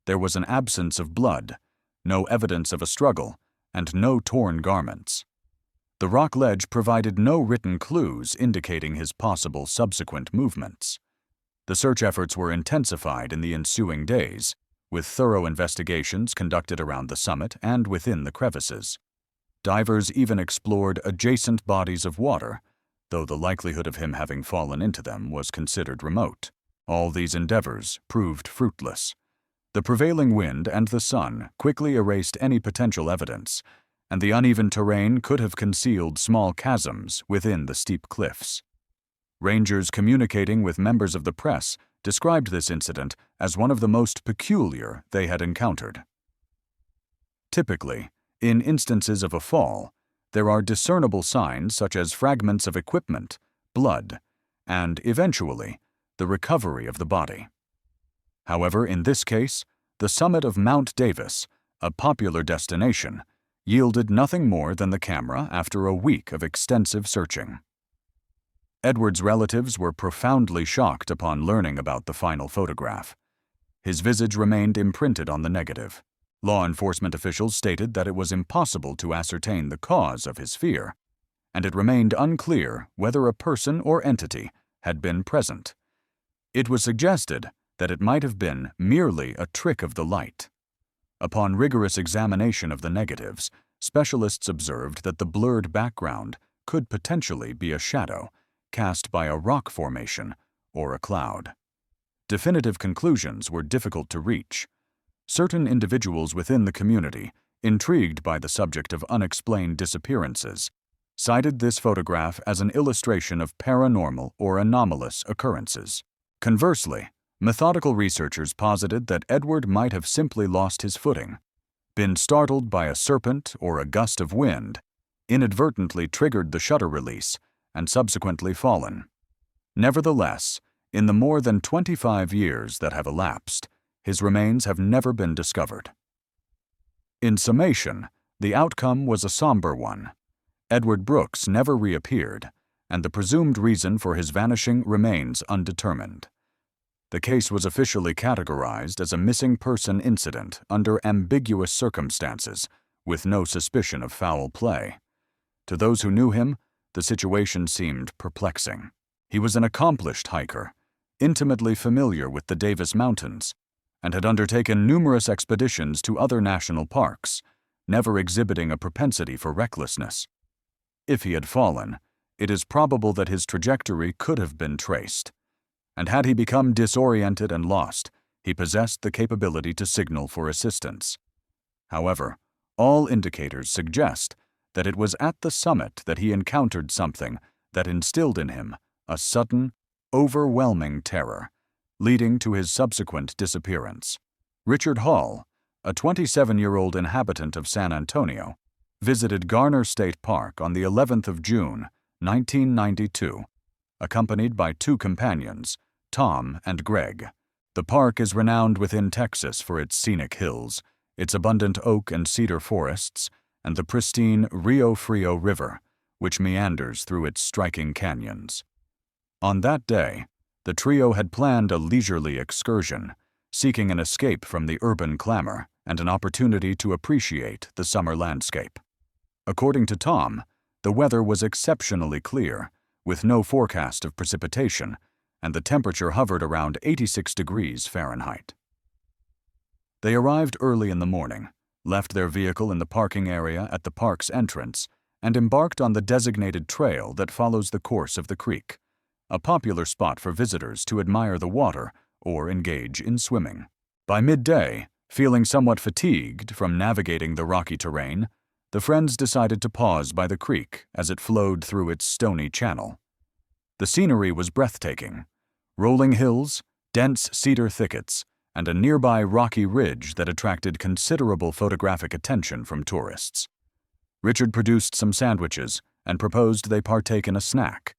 Speaker 1: There was an absence of blood, no evidence of a struggle, and no torn garments. The rock ledge provided no written clues indicating his possible subsequent movements. The search efforts were intensified in the ensuing days, with thorough investigations conducted around the summit and within the crevices. Divers even explored adjacent bodies of water, though the likelihood of him having fallen into them was considered remote. All these endeavors proved fruitless. The prevailing wind and the sun quickly erased any potential evidence, and the uneven terrain could have concealed small chasms within the steep cliffs. Rangers communicating with members of the press described this incident as one of the most peculiar they had encountered. Typically, in instances of a fall, there are discernible signs such as fragments of equipment, blood, and, eventually, the recovery of the body. However, in this case, the summit of Mount Davis, a popular destination, yielded nothing more than the camera after a week of extensive searching. Edward's relatives were profoundly shocked upon learning about the final photograph. His visage remained imprinted on the negative. Law enforcement officials stated that it was impossible to ascertain the cause of his fear, and it remained unclear whether a person or entity had been present. It was suggested that it might have been merely a trick of the light. Upon rigorous examination of the negatives, specialists observed that the blurred background could potentially be a shadow cast by a rock formation or a cloud. Definitive conclusions were difficult to reach. Certain individuals within the community, intrigued by the subject of unexplained disappearances, cited this photograph as an illustration of paranormal or anomalous occurrences. Conversely, methodical researchers posited that Edward might have simply lost his footing, been startled by a serpent or a gust of wind, inadvertently triggered the shutter release, and subsequently fallen. Nevertheless, in the more than 25 years that have elapsed, his remains have never been discovered. In summation, the outcome was a somber one. Edward Brooks never reappeared, and the presumed reason for his vanishing remains undetermined. The case was officially categorized as a missing person incident under ambiguous circumstances, with no suspicion of foul play. To those who knew him, the situation seemed perplexing. He was an accomplished hiker, intimately familiar with the Davis Mountains, and had undertaken numerous expeditions to other national parks, never exhibiting a propensity for recklessness. If he had fallen, it is probable that his trajectory could have been traced, and had he become disoriented and lost, he possessed the capability to signal for assistance. However, all indicators suggest that it was at the summit that he encountered something that instilled in him a sudden, overwhelming terror, leading to his subsequent disappearance. Richard Hall, a 27-year-old inhabitant of San Antonio, visited Garner State Park on the 11th of June, 1992, accompanied by two companions, Tom and Greg. The park is renowned within Texas for its scenic hills, its abundant oak and cedar forests, and the pristine Rio Frio River, which meanders through its striking canyons. On that day, the trio had planned a leisurely excursion, seeking an escape from the urban clamor and an opportunity to appreciate the summer landscape. According to Tom, the weather was exceptionally clear, with no forecast of precipitation, and the temperature hovered around 86 degrees Fahrenheit. They arrived early in the morning, left their vehicle in the parking area at the park's entrance, and embarked on the designated trail that follows the course of the creek, a popular spot for visitors to admire the water or engage in swimming. By midday, feeling somewhat fatigued from navigating the rocky terrain, the friends decided to pause by the creek as it flowed through its stony channel. The scenery was breathtaking: rolling hills, dense cedar thickets, and a nearby rocky ridge that attracted considerable photographic attention from tourists. Richard produced some sandwiches and proposed they partake in a snack,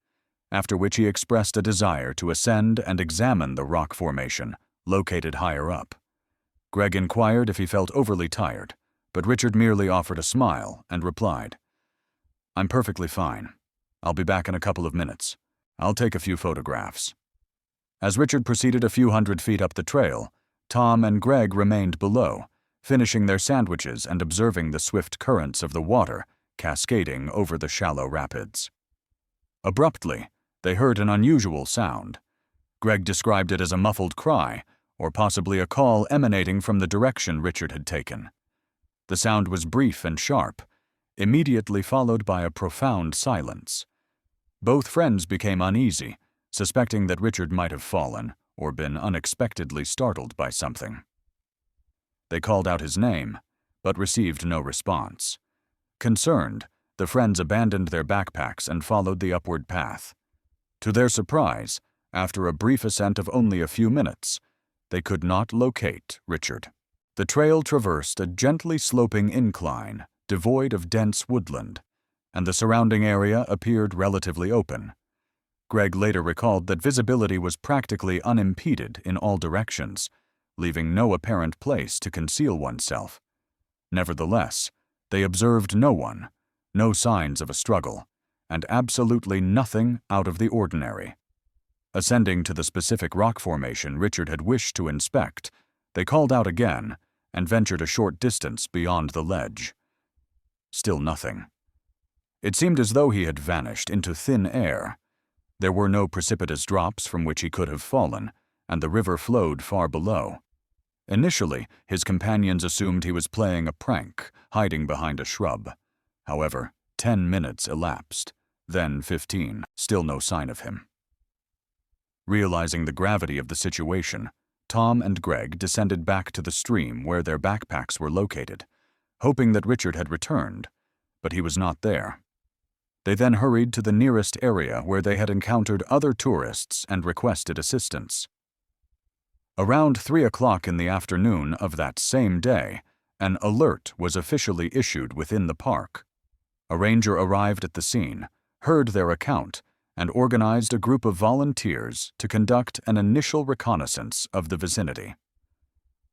Speaker 1: after which he expressed a desire to ascend and examine the rock formation located higher up. Greg inquired if he felt overly tired, but Richard merely offered a smile and replied, "I'm perfectly fine. I'll be back in a couple of minutes. I'll take a few photographs." As Richard proceeded a few hundred feet up the trail, Tom and Greg remained below, finishing their sandwiches and observing the swift currents of the water cascading over the shallow rapids. Abruptly, they heard an unusual sound. Greg described it as a muffled cry, or possibly a call emanating from the direction Richard had taken. The sound was brief and sharp, immediately followed by a profound silence. Both friends became uneasy, suspecting that Richard might have fallen or been unexpectedly startled by something. They called out his name, but received no response. Concerned, the friends abandoned their backpacks and followed the upward path. To their surprise, after a brief ascent of only a few minutes, they could not locate Richard. The trail traversed a gently sloping incline, devoid of dense woodland, and the surrounding area appeared relatively open. Greg later recalled that visibility was practically unimpeded in all directions, leaving no apparent place to conceal oneself. Nevertheless, they observed no one, no signs of a struggle, and absolutely nothing out of the ordinary. Ascending to the specific rock formation Richard had wished to inspect, they called out again and ventured a short distance beyond the ledge. Still nothing. It seemed as though he had vanished into thin air. There were no precipitous drops from which he could have fallen, and the river flowed far below. Initially, his companions assumed he was playing a prank, hiding behind a shrub. However, 10 minutes elapsed, then 15, still no sign of him. Realizing the gravity of the situation, Tom and Greg descended back to the stream where their backpacks were located, hoping that Richard had returned, but he was not there. They then hurried to the nearest area where they had encountered other tourists and requested assistance. Around 3 o'clock in the afternoon of that same day, an alert was officially issued within the park. A ranger arrived at the scene, heard their account, and organized a group of volunteers to conduct an initial reconnaissance of the vicinity.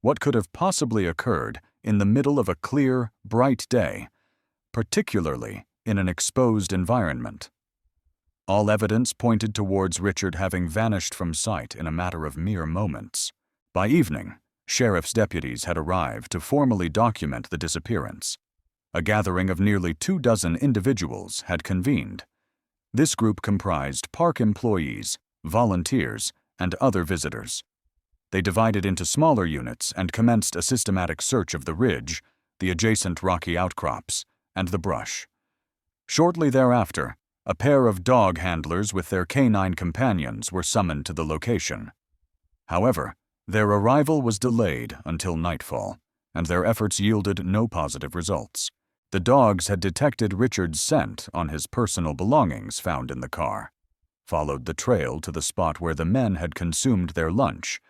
Speaker 1: What could have possibly occurred in the middle of a clear, bright day, particularly in an exposed environment? All evidence pointed towards Richard having vanished from sight in a matter of mere moments. By evening, sheriff's deputies had arrived to formally document the disappearance. A gathering of nearly 24 individuals had convened. This group comprised park employees, volunteers, and other visitors. They divided into smaller units and commenced a systematic search of the ridge, the adjacent rocky outcrops, and the brush. Shortly thereafter, a pair of dog handlers with their canine companions were summoned to the location. However, their arrival was delayed until nightfall, and their efforts yielded no positive results. The dogs had detected Richard's scent on his personal belongings found in the car, followed the trail to the spot where the men had consumed their lunch,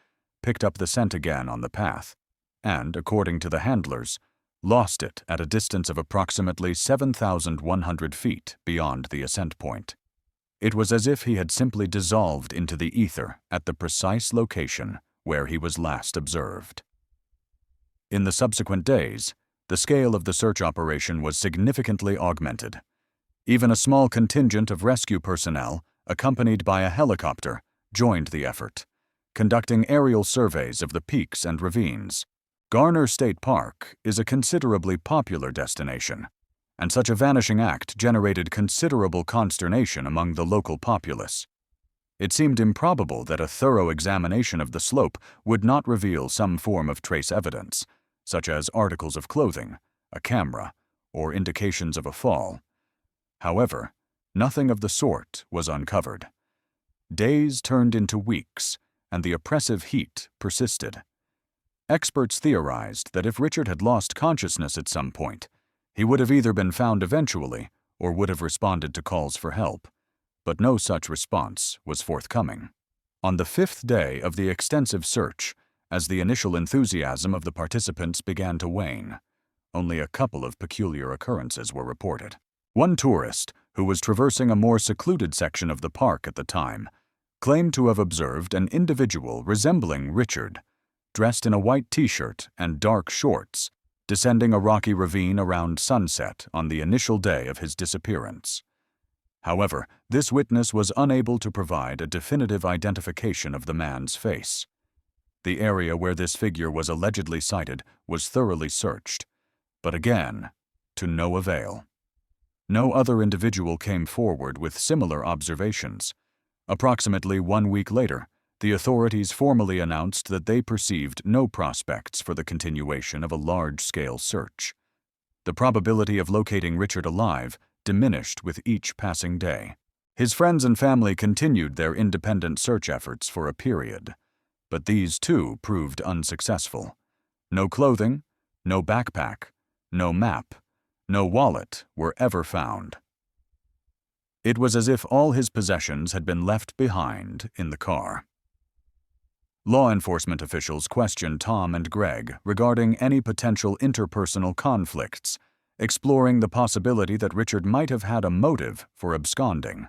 Speaker 1: picked up the scent again on the path, and, according to the handlers, lost it at a distance of approximately 7,100 feet beyond the ascent point. It was as if he had simply dissolved into the ether at the precise location where he was last observed. In the subsequent days, the scale of the search operation was significantly augmented. Even a small contingent of rescue personnel, accompanied by a helicopter, joined the effort, conducting aerial surveys of the peaks and ravines. Garner State Park is a considerably popular destination, and such a vanishing act generated considerable consternation among the local populace. It seemed improbable that a thorough examination of the slope would not reveal some form of trace evidence, such as articles of clothing, a camera, or indications of a fall. However, nothing of the sort was uncovered. Days turned into weeks, and the oppressive heat persisted. Experts theorized that if Richard had lost consciousness at some point, he would have either been found eventually or would have responded to calls for help, but no such response was forthcoming. On the 5th day of the extensive search, as the initial enthusiasm of the participants began to wane, only a couple of peculiar occurrences were reported. One tourist, who was traversing a more secluded section of the park at the time, claimed to have observed an individual resembling Richard, dressed in a white t-shirt and dark shorts, descending a rocky ravine around sunset on the initial day of his disappearance. However, this witness was unable to provide a definitive identification of the man's face. The area where this figure was allegedly sighted was thoroughly searched, but again, to no avail. No other individual came forward with similar observations. Approximately 1 week later, the authorities formally announced that they perceived no prospects for the continuation of a large-scale search. The probability of locating Richard alive diminished with each passing day. His friends and family continued their independent search efforts for a period, but these too proved unsuccessful. No clothing, no backpack, no map, no wallet were ever found. It was as if all his possessions had been left behind in the car. Law enforcement officials questioned Tom and Greg regarding any potential interpersonal conflicts, exploring the possibility that Richard might have had a motive for absconding.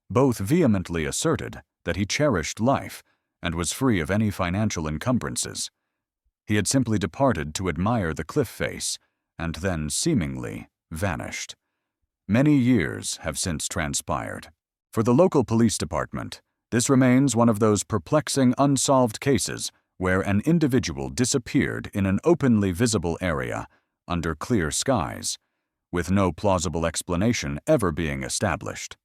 Speaker 1: Both vehemently asserted that he cherished life and was free of any financial encumbrances. He had simply departed to admire the cliff face and then seemingly vanished. Many years have since transpired. For the local police department, this remains one of those perplexing unsolved cases where an individual disappeared in an openly visible area under clear skies, with no plausible explanation ever being established.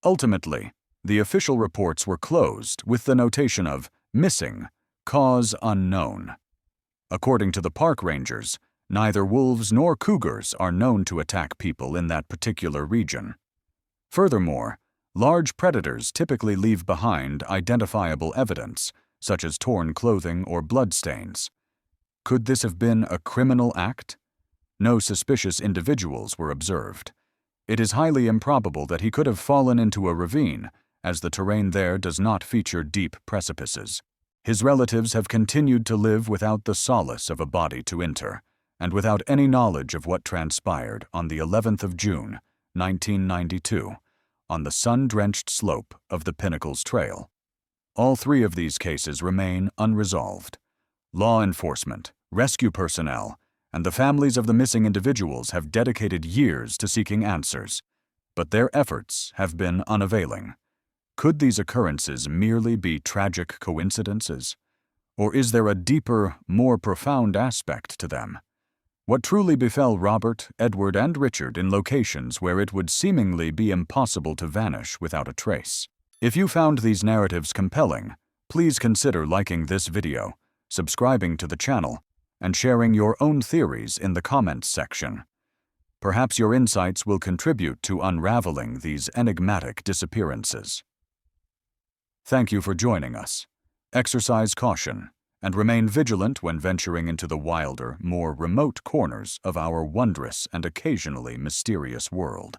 Speaker 1: Ultimately, the official reports were closed with the notation of missing, cause unknown. According to the park rangers, neither wolves nor cougars are known to attack people in that particular region. Furthermore, large predators typically leave behind identifiable evidence, such as torn clothing or bloodstains. Could this have been a criminal act? No suspicious individuals were observed. It is highly improbable that he could have fallen into a ravine, as the terrain there does not feature deep precipices. His relatives have continued to live without the solace of a body to inter, and without any knowledge of what transpired on the 11th of June, 1992, on the sun-drenched slope of the Pinnacles Trail. All three of these cases remain unresolved. Law enforcement, rescue personnel, and the families of the missing individuals have dedicated years to seeking answers, but their efforts have been unavailing. Could these occurrences merely be tragic coincidences? Or is there a deeper, more profound aspect to them? What truly befell Robert, Edward, and Richard in locations where it would seemingly be impossible to vanish without a trace. If you found these narratives compelling, please consider liking this video, subscribing to the channel, and sharing your own theories in the comments section. Perhaps your insights will contribute to unraveling these enigmatic disappearances. Thank you for joining us. Exercise caution and remain vigilant when venturing into the wilder, more remote corners of our wondrous and occasionally mysterious world.